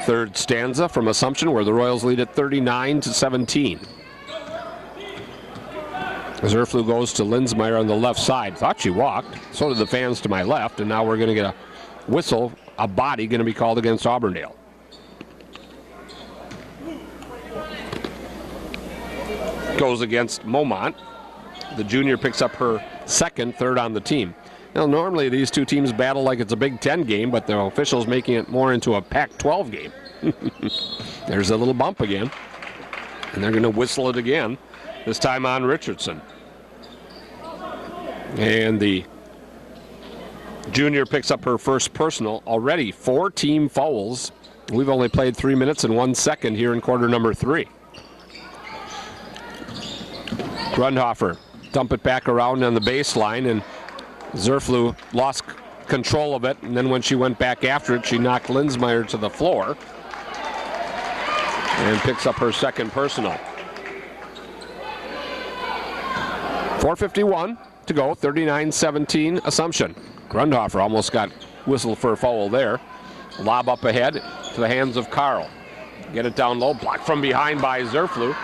third stanza from Assumption, where the Royals lead at 39-17. Zerflu goes to Linsmeyer on the left side. Thought she walked. So did the fans to my left, and now we're going to get a whistle, a body going to be called against Auburndale. Goes against Momont. The junior picks up her second, third on the team. Now, normally these two teams battle like it's a Big Ten game, but the officials making it more into a Pac-12 game. There's a little bump again, and they're going to whistle it again, this time on Richardson. And the Junior picks up her first personal. Already 4 team fouls. We've only played 3 minutes and 1 second here in quarter number 3. Grundhofer dump it back around on the baseline, and Zerflu lost control of it, and then when she went back after it, she knocked Linsmeyer to the floor and picks up her second personal. 4:51 to go, 39-17 Assumption. Grundhofer almost got whistled for a foul there. Lob up ahead to the hands of Carl. Get it down low, blocked from behind by Zerflu.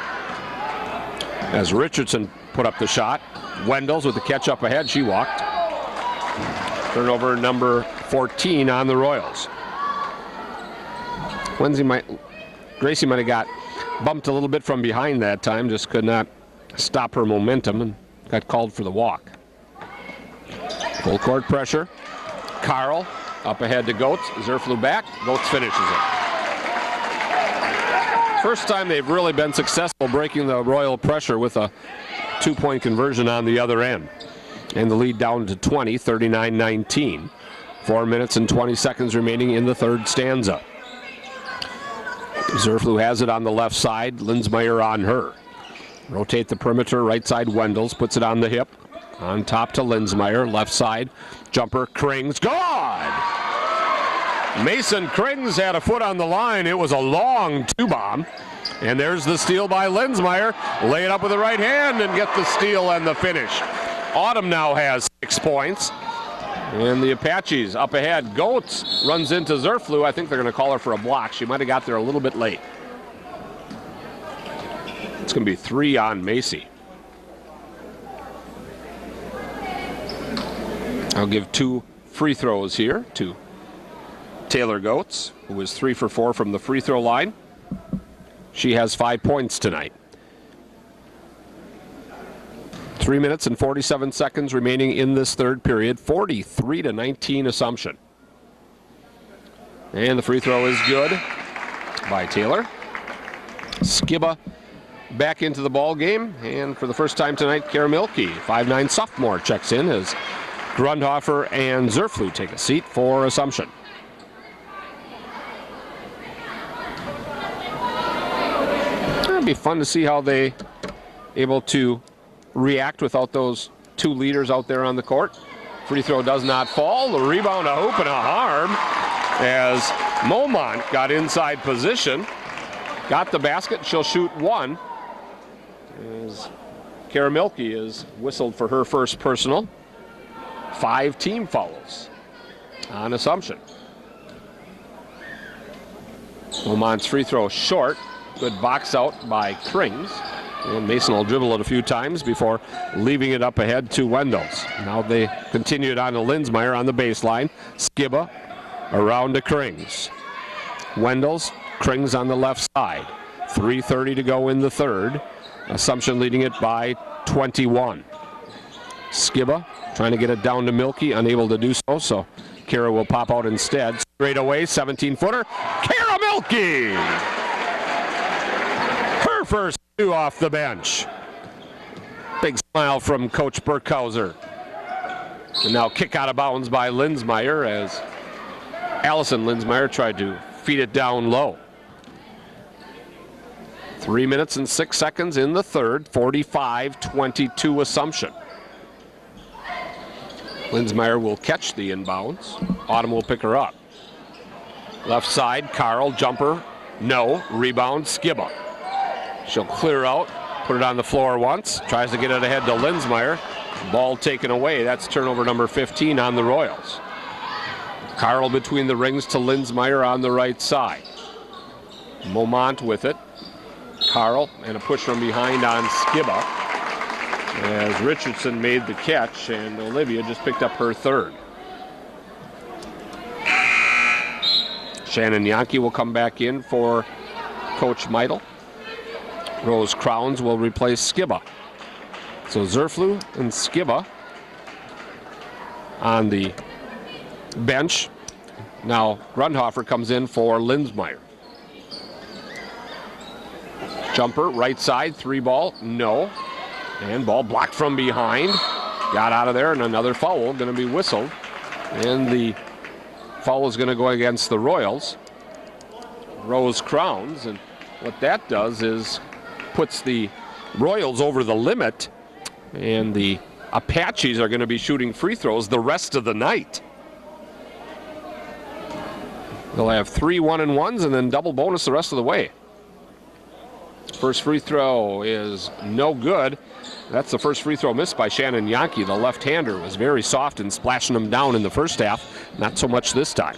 As Richardson put up the shot, Wendels with the catch up ahead, she walked. Turnover number 14 on the Royals. Gracie might have got bumped a little bit from behind that time, just could not stop her momentum and got called for the walk. Full court pressure. Carl up ahead to Goetz. Zerflu back. Goetz finishes it. First time they've really been successful breaking the Royal pressure with a 2-point conversion on the other end. And the lead down to 20, 39-19. 4 minutes and 20 seconds remaining in the third stanza. Zerflu has it on the left side. Linsmeyer on her. Rotate the perimeter. Right side Wendels puts it on the hip. On top to Linsmeyer. Left side. Jumper. Krings. Good! Mason Krings had a foot on the line. It was a long 2-bomb. And there's the steal by Linsmeyer. Lay it up with the right hand and get the steal and the finish. Autumn now has 6 points. And the Apaches up ahead. Goetz runs into Zerflu. I think they're going to call her for a block. She might have got there a little bit late. It's going to be 3 on Macy. I'll give 2 free throws here to Taylor Goetz, who was 3 for 4 from the free throw line. She has 5 points tonight. 3 minutes and 47 seconds remaining in this third period. 43-19 Assumption. And the free throw is good by Taylor. Skiba back into the ball game, and for the first time tonight, Karamilke, 5'9" sophomore, checks in as Grundhofer and Zerflu take a seat for Assumption. It'll be fun to see how they able to react without those 2 leaders out there on the court. Free throw does not fall. The rebound, a hoop, and a harm as Momont got inside position, got the basket. She'll shoot 1 as Karamilke is whistled for her first personal. 5 team fouls on Assumption. Momont's free throw short. Good box out by Krings. And Mason will dribble it a few times before leaving it up ahead to Wendels. Now they continue it on to Linsmeyer on the baseline. Skiba around to Krings. Wendels, Krings on the left side. 3:30 to go in the third. Assumption leading it by 21. Skiba trying to get it down to Milky, unable to do so, so Kara will pop out instead. Straight away, 17-footer. Kara Milky! Her first 2 off the bench. Big smile from Coach Burkhauser. And now kick out of bounds by Linsmeyer as Allison Linsmeyer tried to feed it down low. 3 minutes and 6 seconds in the third, 45-22 Assumption. Linsmeyer will catch the inbounds. Autumn will pick her up. Left side, Carl, jumper, no. Rebound, Skiba. She'll clear out, put it on the floor once, tries to get it ahead to Linsmeyer. Ball taken away. That's turnover number 15 on the Royals. Carl between the rings to Linsmeyer on the right side. Momont with it. Carl and a push from behind on Skiba as Richardson made the catch and Olivia just picked up her third. Shannon Yankee will come back in for Coach Meidel. Rose Crowns will replace Skiba. So Zerflu and Skiba on the bench. Now Grundhofer comes in for Linsmeyer. Jumper, right side, 3-ball, no. And ball blocked from behind. Got out of there, and another foul going to be whistled And the foul is going to go against the Royals. Rose Crowns, and what that does is puts the Royals over the limit, and the Apaches are going to be shooting free throws the rest of the night. They'll have 3 1-and-1s and then double bonus the rest of the way. First free throw is no good. That's the first free throw missed by Shannon Yankee. The left-hander was very soft and splashing them down in the first half. Not so much this time.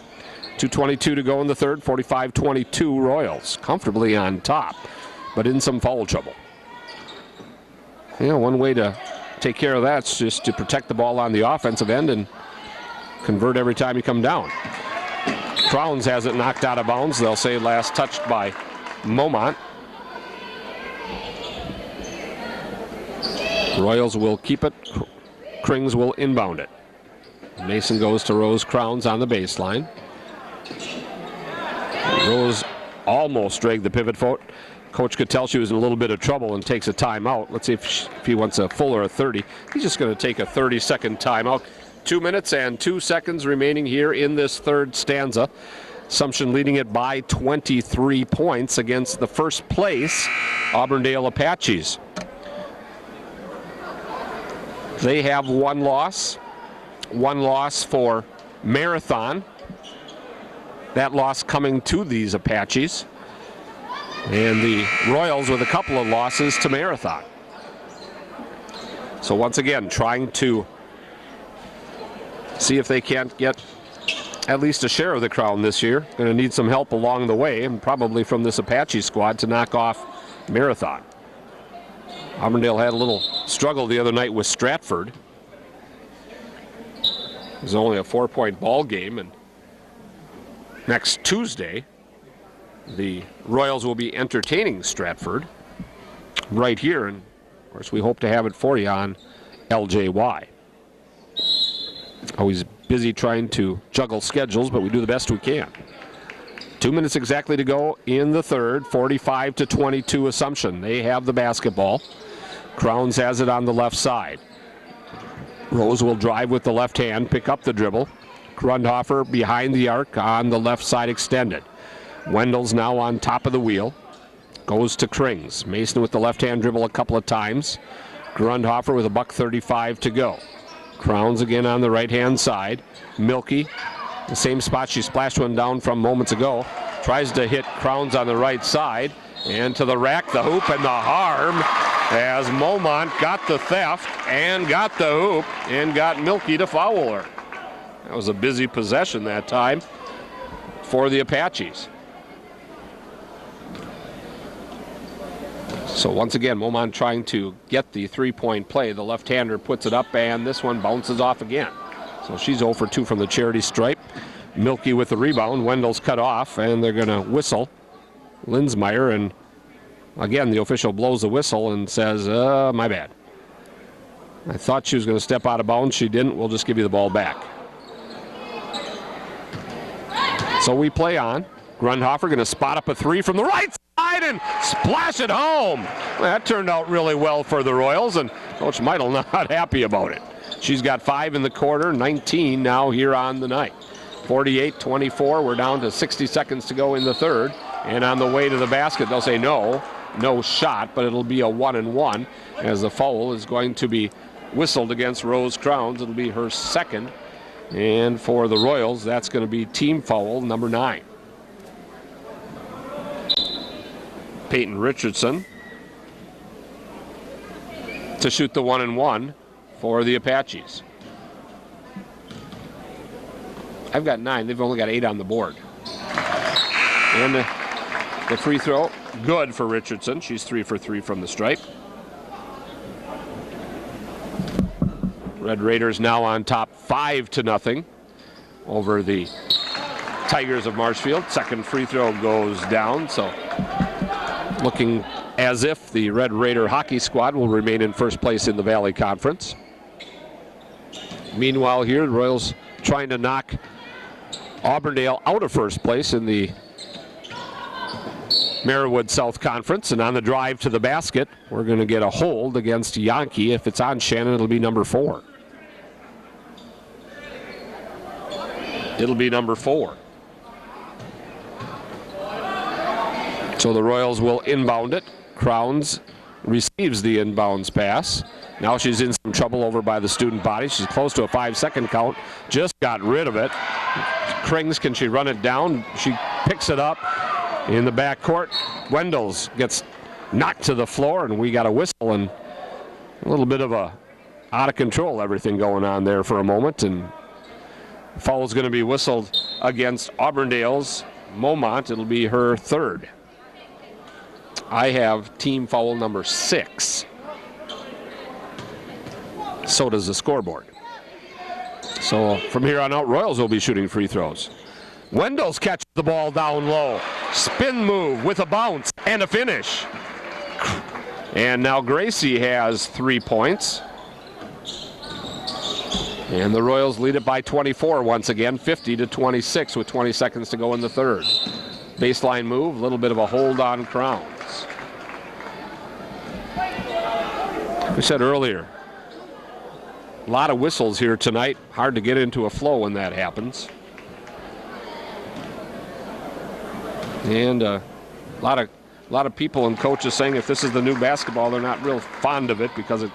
2:22 to go in the third, 45-22 Royals. Comfortably on top, but in some foul trouble. Yeah, one way to take care of that is just to protect the ball on the offensive end and convert every time you come down. Crowns has it knocked out of bounds. They'll say last touched by Momont. Royals will keep it. Krings will inbound it. Mason goes to Rose Crowns on the baseline. Rose almost dragged the pivot foot. Coach could tell she was in a little bit of trouble and takes a timeout. Let's see if he wants a full or a 30. He's just going to take a 30-second timeout. 2 minutes and 2 seconds remaining here in this third stanza. Assumption leading it by 23 points against the first place Auburndale Apaches. They have one loss for Marathon. That loss coming to these Apaches. And the Royals with a couple of losses to Marathon. So once again, trying to see if they can't get at least a share of the crown this year. Going to need some help along the way, and probably from this Apache squad to knock off Marathon. Auburndale had a little struggle the other night with Stratford. It was only a 4-point ball game, and next Tuesday, the Royals will be entertaining Stratford right here, and of course we hope to have it for you on LJY. Always busy trying to juggle schedules, but we do the best we can. 2 minutes exactly to go in the third, 45-22 Assumption. They have the basketball. Crowns has it on the left side. Rose will drive with the left hand, pick up the dribble. Grundhofer behind the arc on the left side extended. Wendell's now on top of the wheel. Goes to Krings. Mason with the left hand dribble a couple of times. Grundhofer with $1:35 to go. Crowns again on the right hand side. Milky, the same spot she splashed one down from moments ago. Tries to hit Crowns on the right side. And to the rack, the hoop, and the harm as Momont got the theft and got the hoop and got Milky to foul her. That was a busy possession that time for the Apaches. So once again, Momont trying to get the three-point play. The left-hander puts it up, and this one bounces off again. So she's 0 for 2 from the charity stripe. Milky with the rebound. Wendell's cut off, and they're going to whistle Linsmeyer, and again, the official blows the whistle and says, my bad. I thought she was going to step out of bounds. She didn't. We'll just give you the ball back. So we play on. Grundhofer going to spot up a three from the right side and splash it home. Well, that turned out really well for the Royals, and Coach Meidel not happy about it. She's got 5 in the quarter, 19 now here on the night. 48-24, we're down to 60 seconds to go in the third. And on the way to the basket, they'll say no shot, but it'll be a 1-and-1 as the foul is going to be whistled against Rose Crowns. It'll be her second. And for the Royals, that's going to be team foul number 9. Peyton Richardson to shoot the 1-and-1 for the Apaches. I've got 9. They've only got 8 on the board. And the free throw, good for Richardson. She's 3 for 3 from the stripe. Red Raiders now on top 5-0 over the Tigers of Marshfield. Second free throw goes down, so looking as if the Red Raider hockey squad will remain in first place in the Valley Conference. Meanwhile here, the Royals trying to knock Auburndale out of first place in the Marywood South Conference, and on the drive to the basket, we're going to get a hold against Yankee. If it's on Shannon, it'll be number 4. It'll be number 4. So the Royals will inbound it. Crowns receives the inbounds pass. Now she's in some trouble over by the student body. She's close to a 5-second count. Just got rid of it. Krings, can she run it down? She picks it up in the backcourt. Wendels gets knocked to the floor, and we got a whistle and a little bit of a out of control everything going on there for a moment. And foul is going to be whistled against Auburndale's Momont. It'll be her 3rd. I have team foul number 6. So does the scoreboard. So from here on out, Royals will be shooting free throws. Wendels catches the ball down low. Spin move with a bounce and a finish. And now Gracie has 3 points. And the Royals lead it by 24 once again, 50-26 with 20 seconds to go in the 3rd. Baseline move, a little bit of a hold on Crowns. We said earlier, a lot of whistles here tonight. Hard to get into a flow when that happens. And a lot of people and coaches saying if this is the new basketball, they're not real fond of it because it's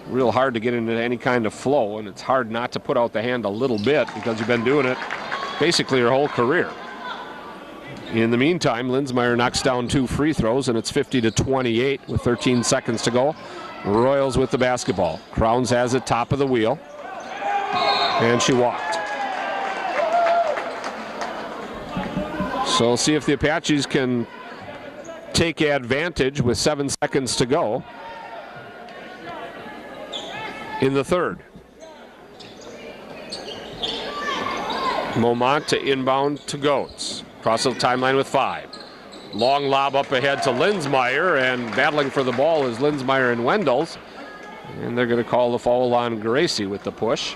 real hard to get into any kind of flow, and it's hard not to put out the hand a little bit because you've been doing it basically your whole career. In the meantime, Linsmeyer knocks down 2 free throws, and it's 50-28 with 13 seconds to go. Royals with the basketball. Crowns has it top of the wheel, and she walked. So see if the Apaches can take advantage with 7 seconds to go in the 3rd. Momont to inbound to Goetz. Cross the timeline with 5. Long lob up ahead to Linsmeyer, and battling for the ball is Linsmeyer and Wendels. And they're going to call the foul on Gracie with the push.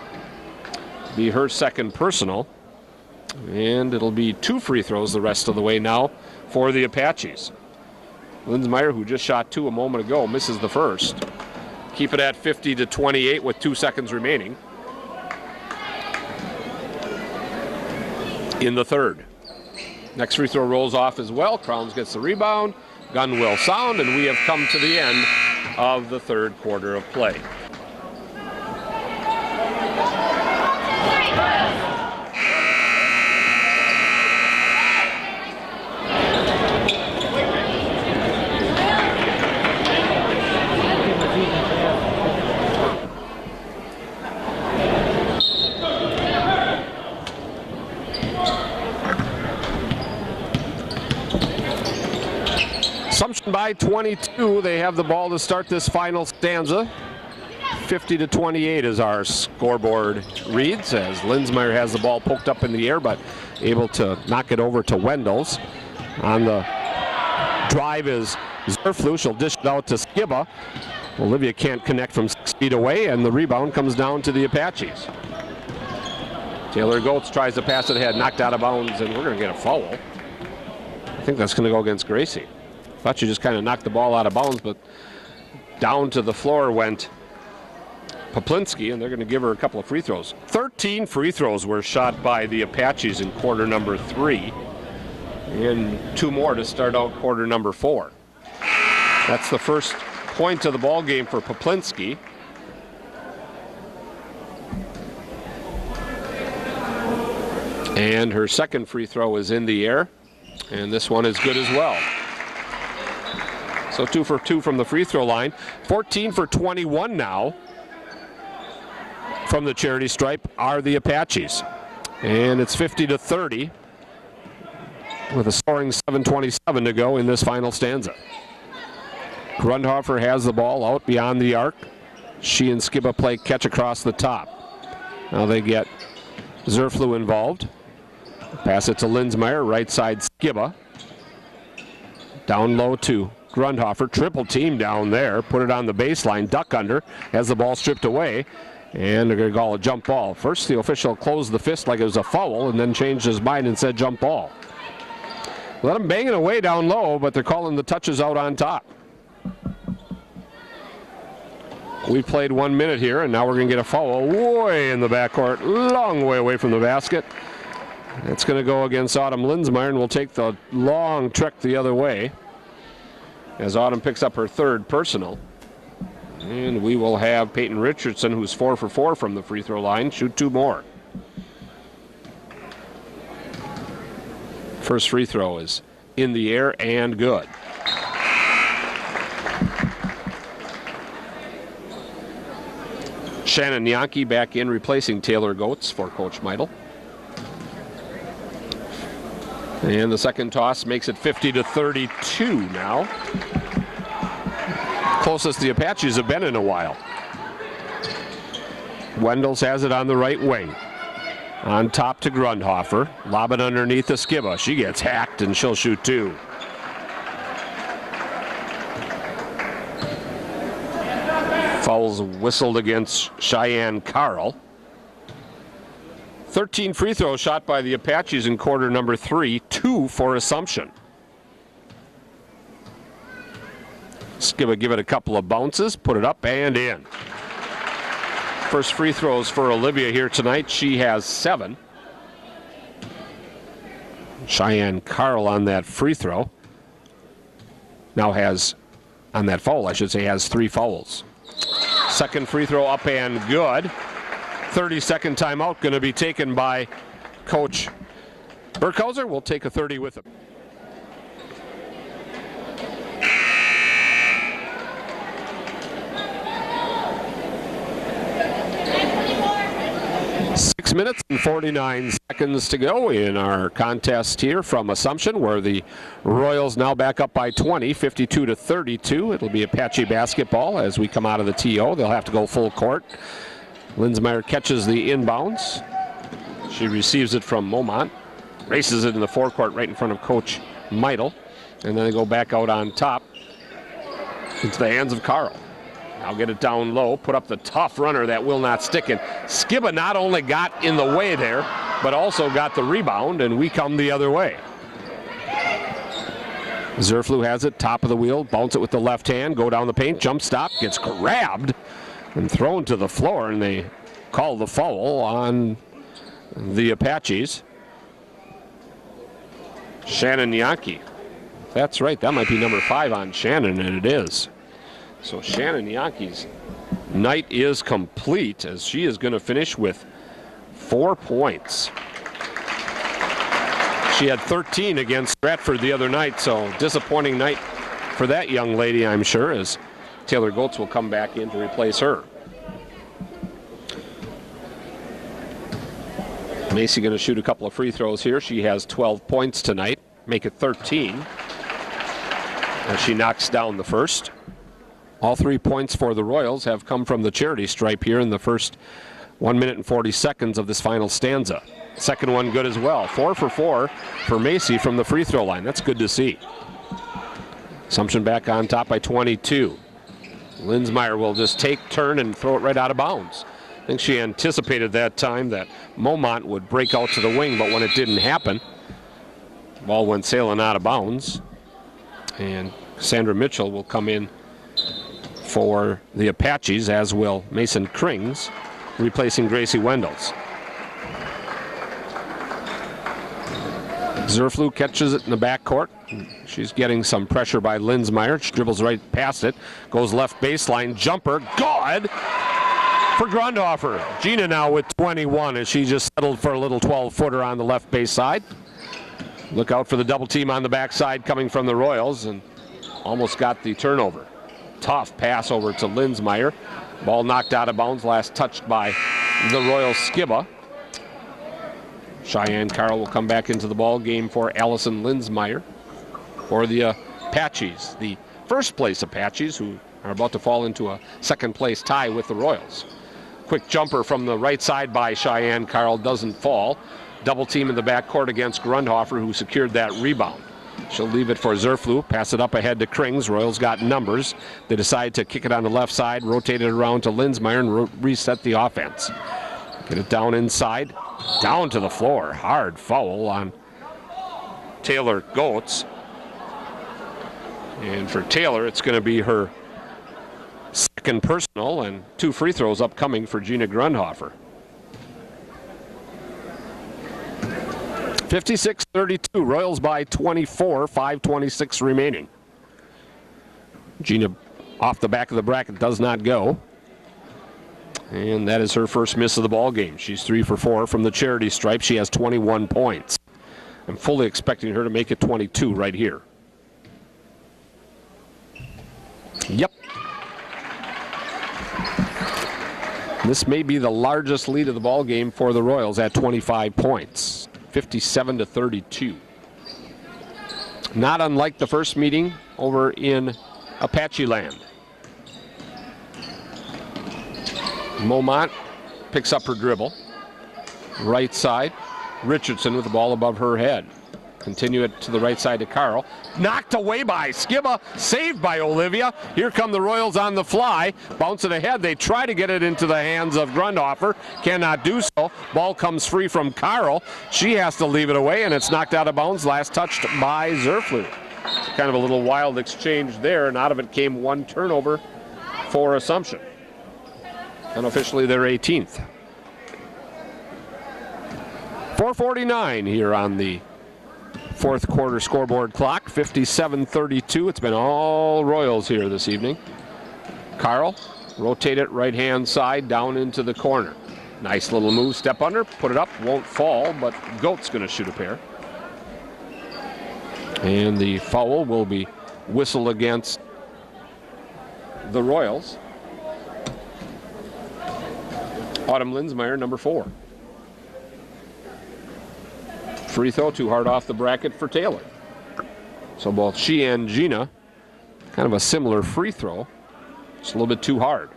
Be her 2nd personal. And it'll be 2 free throws the rest of the way now for the Apaches. Linsmeyer, who just shot 2 a moment ago, misses the 1st. Keep it at 50-28 with 2 seconds remaining in the 3rd. Next free throw rolls off as well. Crowns gets the rebound. Gun will sound, and we have come to the end of the 3rd quarter of play. Assumption by 22. They have the ball to start this final stanza. 50-28 as our scoreboard reads, as Linsmeyer has the ball poked up in the air, but able to knock it over to Wendels. On the drive is Zerflu. She'll dish it out to Skiba. Olivia can't connect from 6 feet away, and the rebound comes down to the Apaches. Taylor Goetz tries to pass it ahead, knocked out of bounds, and we're going to get a foul. I think that's going to go against Gracie. Thought you just kind of knocked the ball out of bounds, but down to the floor went Poplinski, and they're going to give her a couple of free throws. 13 free throws were shot by the Apaches in quarter number 3, and 2 more to start out quarter number 4. That's the first point of the ball game for Poplinski. And her second free throw is in the air, and this one is good as well. So 2 for 2 from the free throw line. 14 for 21 now from the charity stripe are the Apaches. And it's 50-30 with a soaring 7:27 to go in this final stanza. Grundhofer has the ball out beyond the arc. She and Skiba play catch across the top. Now they get Zerflu involved. Pass it to Linsmeyer, right side Skiba. Down low to Grundhofer, triple team down there, put it on the baseline, duck under, has the ball stripped away, and they're going to call a jump ball. First, the official closed the fist like it was a foul, and then changed his mind and said jump ball. Let them bang it away down low, but they're calling the touches out on top. We played 1 minute here, and now we're going to get a foul way in the backcourt, long way away from the basket. It's going to go against Autumn Linsmeyer, and we'll take the long trek the other way as Autumn picks up her third personal. And we will have Peyton Richardson, who's 4 for 4 from the free throw line, shoot 2 more. First free throw is in the air and good. Shannon Yankee back in, replacing Taylor Goetz for Coach Meidel. And the second toss makes it 50-32 now. Closest the Apaches have been in a while. Wendels has it on the right wing. On top to Grundhofer. Lob it underneath the Skiba. She gets hacked and she'll shoot 2. Fouls whistled against Cheyenne Carl. 13 free throws shot by the Apaches in quarter number 3, 2 for Assumption. Skiba give it a couple of bounces, put it up and in. First free throws for Olivia here tonight. She has 7. Cheyenne Carl on that free throw. Now has, on that foul I should say, has 3 fouls. Second free throw up and good. 30-second timeout going to be taken by Coach Burkhauser. We'll take a 30 with him. Six minutes and 49 seconds to go in our contest here from Assumption, where the Royals now back up by 20, 52-32. It'll be Apache basketball as we come out of the TO. They'll have to go full court. Linsmeyer catches the inbounds. She receives it from Momont, races it in the forecourt right in front of Coach Meidel, and then they go back out on top into the hands of Carl. Now get it down low, put up the tough runner that will not stick in. Skiba not only got in the way there, but also got the rebound, and we come the other way. Zerflu has it, top of the wheel, bounce it with the left hand, go down the paint, jump stop, gets grabbed and thrown to the floor, and they call the foul on the Apaches. Shannon Yankee. That's right, that might be number 5 on Shannon, and it is. So Shannon Yankee's night is complete as she is going to finish with 4 points. She had 13 against Stratford the other night, so disappointing night for that young lady, I'm sure, as Taylor Goetz will come back in to replace her. Macy going to shoot a couple of free throws here. She has 12 points tonight, make it 13. As she knocks down the first. All 3 points for the Royals have come from the charity stripe here in the first 1 minute and 40 seconds of this final stanza. Second one good as well. 4 for 4 for Macy from the free throw line. That's good to see. Assumption back on top by 22. Linsmeyer will just take turn and throw it right out of bounds. I think she anticipated that time that Momont would break out to the wing, but when it didn't happen, the ball went sailing out of bounds. And Sandra Mitchell will come in for the Apaches, as will Mason Krings, replacing Gracie Wendels. Zerflu catches it in the backcourt. She's getting some pressure by Linsmeyer. She dribbles right past it, goes left baseline, jumper, good for Grundhofer. Gina now with 21 as she just settled for a little 12-footer on the left base side. Look out for the double team on the backside coming from the Royals, and almost got the turnover. Tough pass over to Linsmeyer. Ball knocked out of bounds, last touched by the Royal Skiba. Cheyenne Carl will come back into the ball game for Allison Linsmeyer for the Apaches, the first place Apaches, who are about to fall into a second place tie with the Royals. Quick jumper from the right side by Cheyenne Carl doesn't fall. Double team in the backcourt against Grundhofer, who secured that rebound. She'll leave it for Zerflu, pass it up ahead to Krings. Royals got numbers. They decide to kick it on the left side, rotate it around to Linsmeyer, and reset the offense. Get it down inside, down to the floor. Hard foul on Taylor Goetz. And for Taylor, it's going to be her second personal and 2 free throws upcoming for Gina Grundhofer. 56-32, Royals by 24, 5:26 remaining. Gina off the back of the bracket does not go. And that is her first miss of the ball game. She's 3 for 4 from the charity stripe. She has 21 points. I'm fully expecting her to make it 22 right here. Yep. This may be the largest lead of the ball game for the Royals at 25 points. 57-32. Not unlike the first meeting over in Apache land. Momont picks up her dribble. Right side, Richardson with the ball above her head. Continue it to the right side to Carl. Knocked away by Skiba, saved by Olivia. Here come the Royals on the fly. Bounce it ahead. They try to get it into the hands of Grundhofer. Cannot do so. Ball comes free from Carl. She has to leave it away, and it's knocked out of bounds. Last touched by Zerflu. Kind of a little wild exchange there, and out of it came 1 turnover for Assumption. Unofficially, they're 18th. 4:49 here on the fourth quarter scoreboard clock. 57-32. It's been all Royals here this evening. Carl, rotate it right hand side down into the corner. Nice little move, step under, put it up, won't fall, but Goat's going to shoot a pair. And the foul will be whistled against the Royals. Autumn Linsmeyer, number 4. Free throw, too hard off the bracket for Taylor. So both she and Gina, kind of a similar free throw. Just a little bit too hard.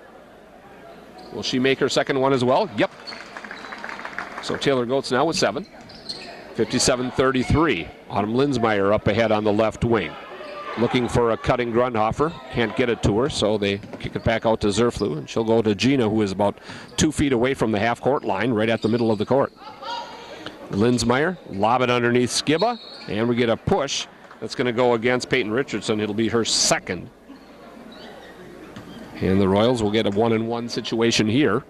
Will she make her second one as well? Yep. So Taylor Goetz now with 7. 57-33. Autumn Linsmeyer up ahead on the left wing. Looking for a cutting Grundhofer. Can't get it to her, so they kick it back out to Zerflu, and she'll go to Gina, who is about 2 feet away from the half-court line, right at the middle of the court. Linsmeyer, lob it underneath Skiba, and we get a push that's going to go against Peyton Richardson. It'll be her second. And the Royals will get a 1-and-1 situation here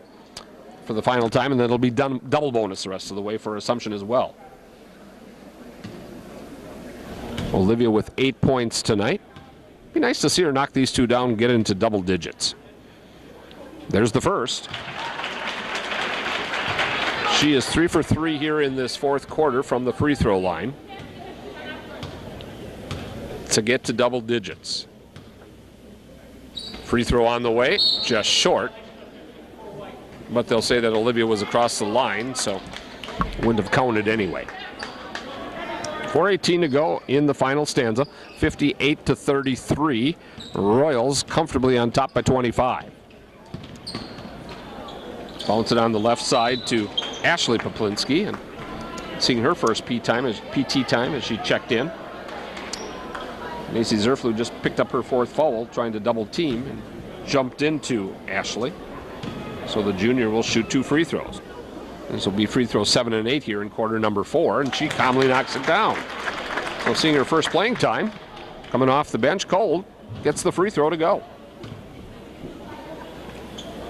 for the final time, and then it'll be done double bonus the rest of the way for Assumption as well. Olivia with 8 points tonight. Be nice to see her knock these two down and get into double digits. There's the first. She is 3 for 3 here in this fourth quarter from the free throw line to get to double digits. Free throw on the way, just short. But they'll say that Olivia was across the line, so wouldn't have counted anyway. 4:18 to go in the final stanza. 58-33. Royals comfortably on top by 25. Bounce it on the left side to Ashley Poplinski, and seeing her first PT time as she checked in. Macy Zerflu just picked up her 4th foul, trying to double team, and jumped into Ashley. So the junior will shoot 2 free throws. This will be free throw 7 and 8 here in quarter number 4, and she calmly knocks it down. So seeing her first playing time, coming off the bench cold, gets the free throw to go.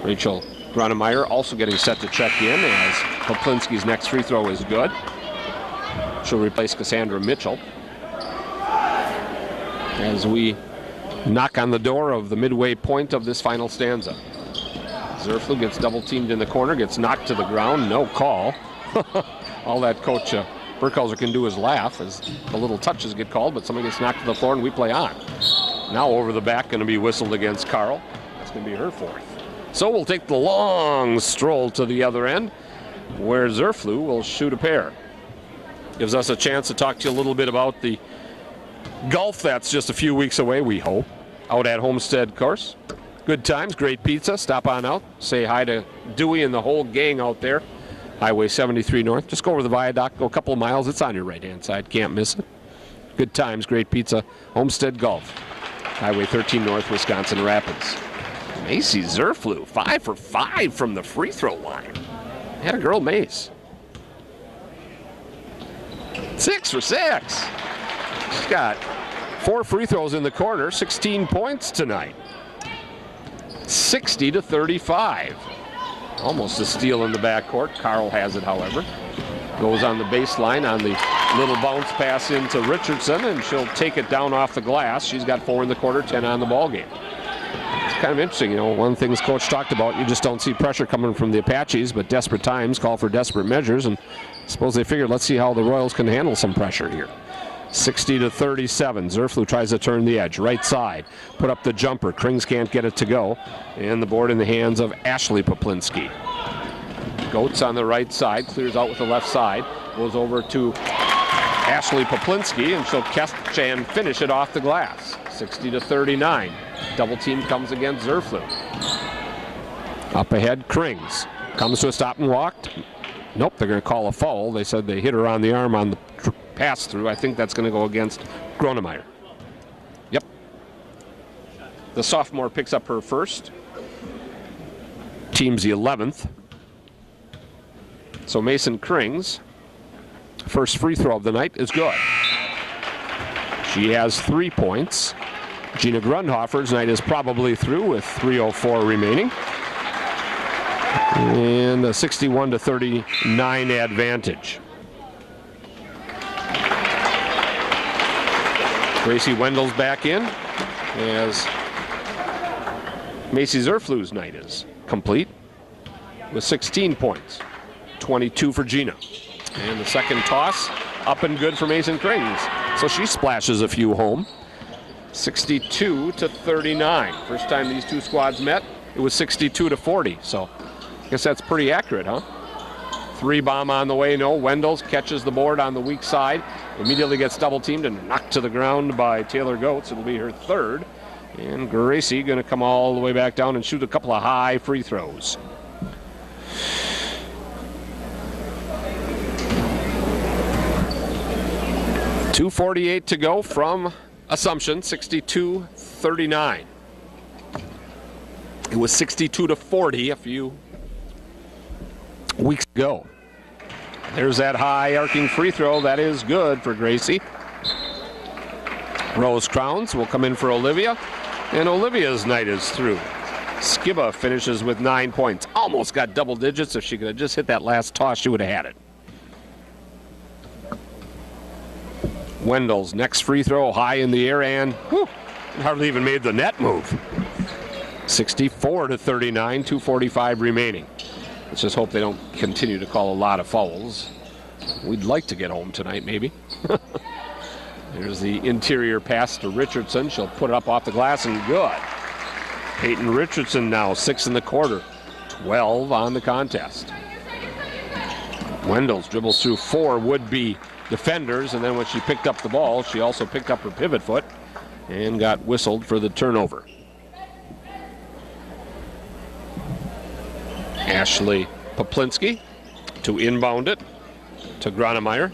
Rachel Gronemeyer also getting set to check in, as Poplinski's next free throw is good. She'll replace Cassandra Mitchell. As we knock on the door of the midway point of this final stanza. Zerflu gets double teamed in the corner, gets knocked to the ground, no call. All that Coach Burkhauser can do is laugh as the little touches get called, but somebody gets knocked to the floor and we play on. Now over the back, going to be whistled against Carl. That's going to be her 4th. So we'll take the long stroll to the other end, where Zerflu will shoot a pair. Gives us a chance to talk to you a little bit about the golf that's just a few weeks away, we hope, out at Homestead Course. Good times, great pizza. Stop on out. Say hi to Dewey and the whole gang out there. Highway 73 North. Just go over the viaduct, go a couple of miles. It's on your right-hand side. Can't miss it. Good times, great pizza. Homestead Golf. Highway 13 North, Wisconsin Rapids. Macy Zerflu, 5 for 5 from the free throw line. Had a girl, Mace. 6 for 6. She's got 4 free throws in the corner, 16 points tonight. 60-35. Almost a steal in the backcourt. Carl has it, however. Goes on the baseline on the little bounce pass into Richardson, and she'll take it down off the glass. She's got 4 in the quarter, 10 on the ball game. It's kind of interesting, you know, one of the things Coach talked about, you just don't see pressure coming from the Apaches, but desperate times call for desperate measures, and I suppose they figured, let's see how the Royals can handle some pressure here. 60-37. Zerflu tries to turn the edge. Right side. Put up the jumper. Krings can't get it to go. And the board in the hands of Ashley Poplinski. Goetz on the right side. Clears out with the left side. Goes over to Ashley Poplinski, and she'll catch and finish it off the glass. 60-39. Double team comes against Zerflu. Up ahead, Krings. Comes to a stop and walked. Nope, they're going to call a foul. They said they hit her on the arm on the pass through. I think that's going to go against Gronemeyer. Yep. The sophomore picks up her first. Team's the 11th. So Mason Krings, first free throw of the night is good. She has 3 points. Gina Grundhofer's night is probably through with 3:04 remaining. And a 61-39 advantage. Gracie Wendell's back in as Macy Zerflu's night is complete with 16 points, 22 for Gina. And the second toss up and good for Mason Krings. So she splashes a few home. 62-39. First time these two squads met, it was 62-40. So I guess that's pretty accurate, huh? 3 bomb on the way, no. Wendell's catches the board on the weak side. Immediately gets double teamed and knocked to the ground by Taylor Goetz. It'll be her third. And Gracie going to come all the way back down and shoot a couple of high free throws. .248 to go from Assumption, 62-39. It was 62-40 a few weeks ago. There's that high arcing free throw. That is good for Gracie. Rose Crowns will come in for Olivia, and Olivia's night is through. Skiba finishes with 9 points. Almost got double digits. If she could have just hit that last toss, she would have had it. Wendell's next free throw high in the air and hardly even made the net move. 64-39, 2:45 remaining. Let's just hope they don't continue to call a lot of fouls. We'd like to get home tonight, maybe. There's the interior pass to Richardson. She'll put it up off the glass and good. Peyton Richardson now 6 in the quarter, 12 on the contest. Wendell's dribbles through 4 would-be defenders, and then when she picked up the ball, she also picked up her pivot foot and got whistled for the turnover. Ashley Poplinski to inbound it to Gronemeyer.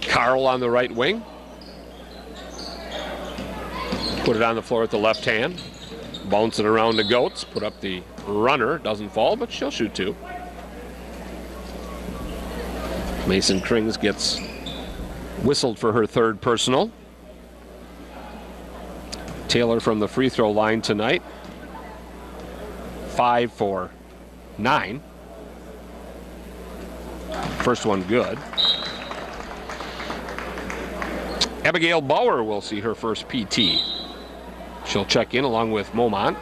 Carl on the right wing. Put it on the floor with the left hand. Bounce it around to Goetz. Put up the runner. Doesn't fall, but she'll shoot 2. Mason Krings gets whistled for her third personal. Taylor from the free throw line tonight. 5 for 9. First one good. Abigail Bauer will see her first PT. She'll check in along with Momont.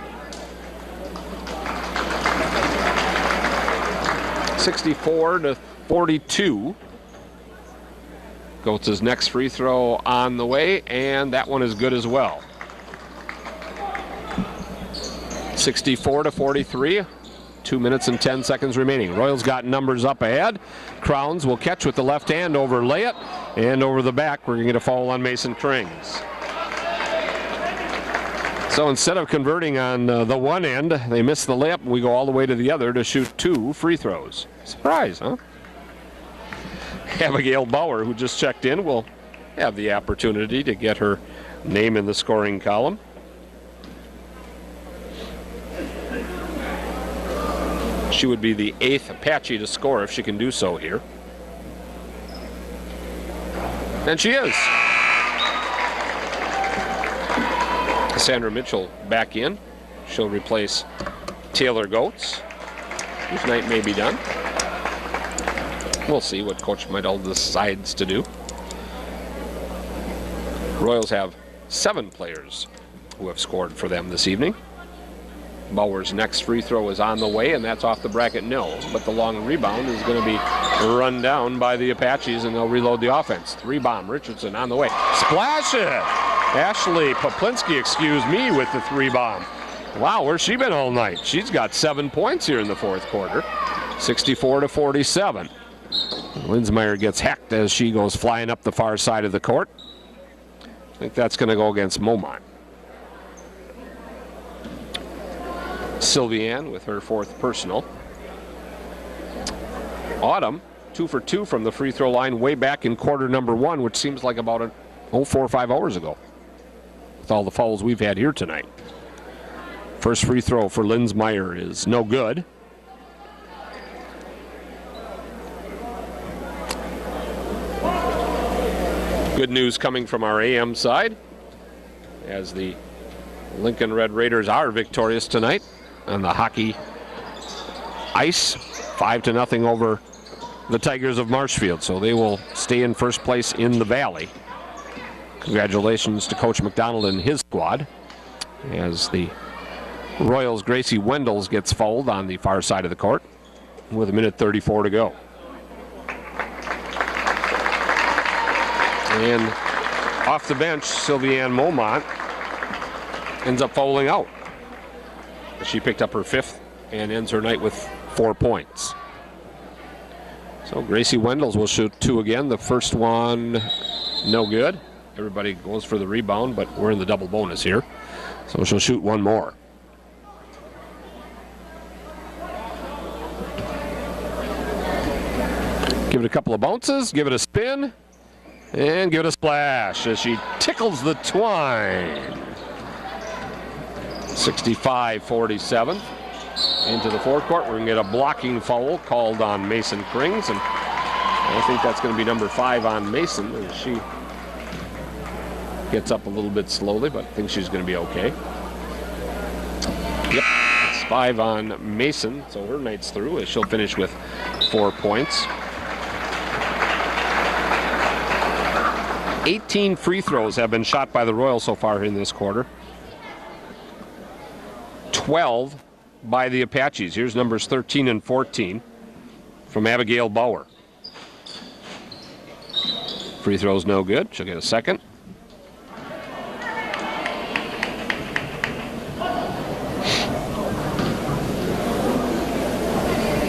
64-42. Goetz's next free throw on the way, and that one is good as well. 64-43. 2 minutes and 10 seconds remaining. Royals got numbers up ahead. Crowns will catch with the left hand, overlay it, and over the back, we're going to get a foul on Mason Krings. So instead of converting on the one end, they miss the layup, and we go all the way to the other to shoot 2 free throws. Surprise, huh? Abigail Bauer, who just checked in, will have the opportunity to get her name in the scoring column. She would be the 8th Apache to score if she can do so here. And she is. Cassandra Mitchell back in. She'll replace Taylor Goetz, whose night may be done. We'll see what Coach Meidel decides to do. Royals have 7 players who have scored for them this evening. Bauer's next free throw is on the way, and that's off the bracket, no. But the long rebound is going to be run down by the Apaches, and they'll reload the offense. 3-bomb, Richardson on the way. Splash it! Ashley Poplinski, excuse me, with the 3-bomb. Wow, where's she been all night? She's got 7 points here in the fourth quarter. 64-47. Linsmeyer gets hacked as she goes flying up the far side of the court. I think that's going to go against Momont. Sylviane with her 4th personal. Autumn, 2 for 2 from the free throw line way back in quarter number 1, which seems like about 4 or 5 hours ago with all the fouls we've had here tonight. First free throw for Linsmeyer is no good. Good news coming from our AM side as the Lincoln Red Raiders are victorious tonight on the hockey ice, 5-0 over the Tigers of Marshfield. So they will stay in first place in the Valley. Congratulations to Coach McDonald and his squad as the Royals' Gracie Wendels gets fouled on the far side of the court with 1:34 to go. And off the bench, Sylviane Momont ends up fouling out. She picked up her 5th and ends her night with 4 points. So Gracie Wendels will shoot 2 again. The first one, no good. Everybody goes for the rebound, but we're in the double bonus here. So she'll shoot 1 more. Give it a couple of bounces, give it a spin, and give it a splash as she tickles the twine. 65-47. Into the forecourt, we're going to get a blocking foul called on Mason Krings, and I think that's going to be number 5 on Mason, and she gets up a little bit slowly, but I think she's going to be okay. Yep, it's 5 on Mason, so her night's through as she'll finish with 4 points. 18 free throws have been shot by the Royals so far in this quarter. 12 by the Apaches. Here's numbers 13 and 14 from Abigail Bauer. Free throw's no good. She'll get a second.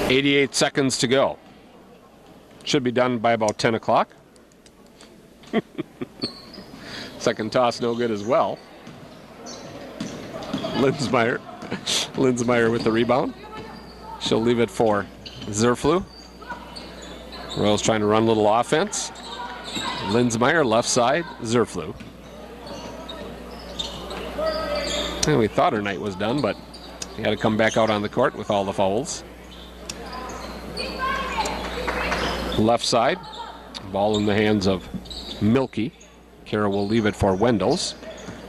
.88 seconds to go. Should be done by about 10 o'clock. Second toss no good as well. Linsmeyer with the rebound. She'll leave it for Zerflu. Royals trying to run a little offense. Linsmeyer left side, Zerflu. And we thought her night was done, but he had to come back out on the court with all the fouls. Left side, ball in the hands of Milky. Kara will leave it for Wendels.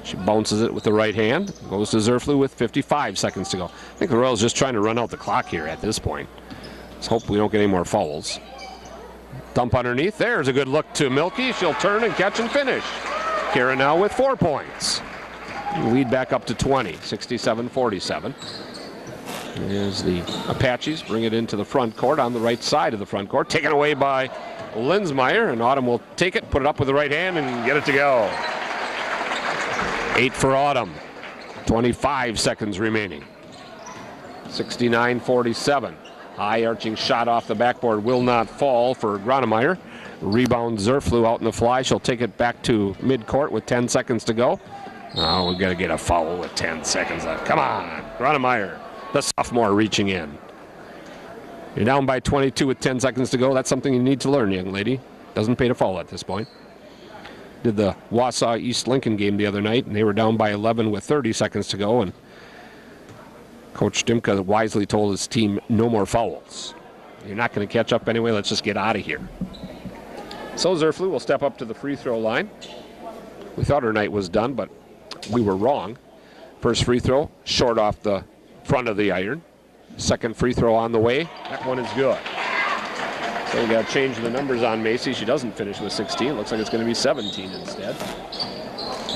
She bounces it with the right hand. Goes to Zerflu with 55 seconds to go. I think the Royals just trying to run out the clock here at this point. Let's hope we don't get any more fouls. Dump underneath. There's a good look to Milky. She'll turn and catch and finish. Kara now with 4 points. Lead back up to 20, 67-47. As the Apaches bring it into the front court on the right side of the front court. Taken away by Linsmeyer, and Autumn will take it, put it up with the right hand, and get it to go. 8 for Autumn. 25 seconds remaining. 69-47. High arching shot off the backboard will not fall for Gronemeyer. Rebound Zerflu out in the fly. She'll take it back to midcourt with 10 seconds to go. Oh, we've got to get a foul with 10 seconds left. Come on, Gronemeyer, the sophomore reaching in. You're down by 22 with 10 seconds to go. That's something you need to learn, young lady. Doesn't pay to foul at this point. Did the Wausau East Lincoln game the other night, and they were down by 11 with 30 seconds to go, and Coach Dimka wisely told his team no more fouls. You're not going to catch up anyway. Let's just get out of here. So Zerflu will step up to the free throw line. We thought her night was done, but we were wrong. First free throw, short off the front of the iron. Second free throw on the way. That one is good. So we got to change the numbers on Macy. She doesn't finish with 16. Looks like it's going to be 17 instead.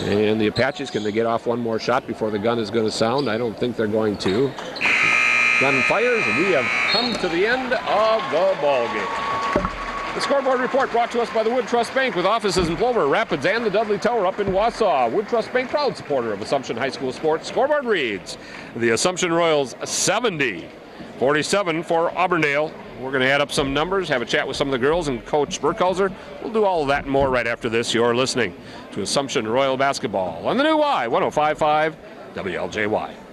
And the Apaches, can they get off one more shot before the gun is going to sound? I don't think they're going to. Gun fires, and we have come to the end of the ball game. The scoreboard report brought to us by the Wood Trust Bank with offices in Plover, Rapids, and the Dudley Tower up in Wausau. Wood Trust Bank, proud supporter of Assumption High School sports. Scoreboard reads, the Assumption Royals 70, 47 for Auburndale. We're going to add up some numbers, have a chat with some of the girls and Coach Burkhauser. We'll do all of that and more right after this. You're listening to Assumption Royal Basketball on the new Y 105.5 WLJY.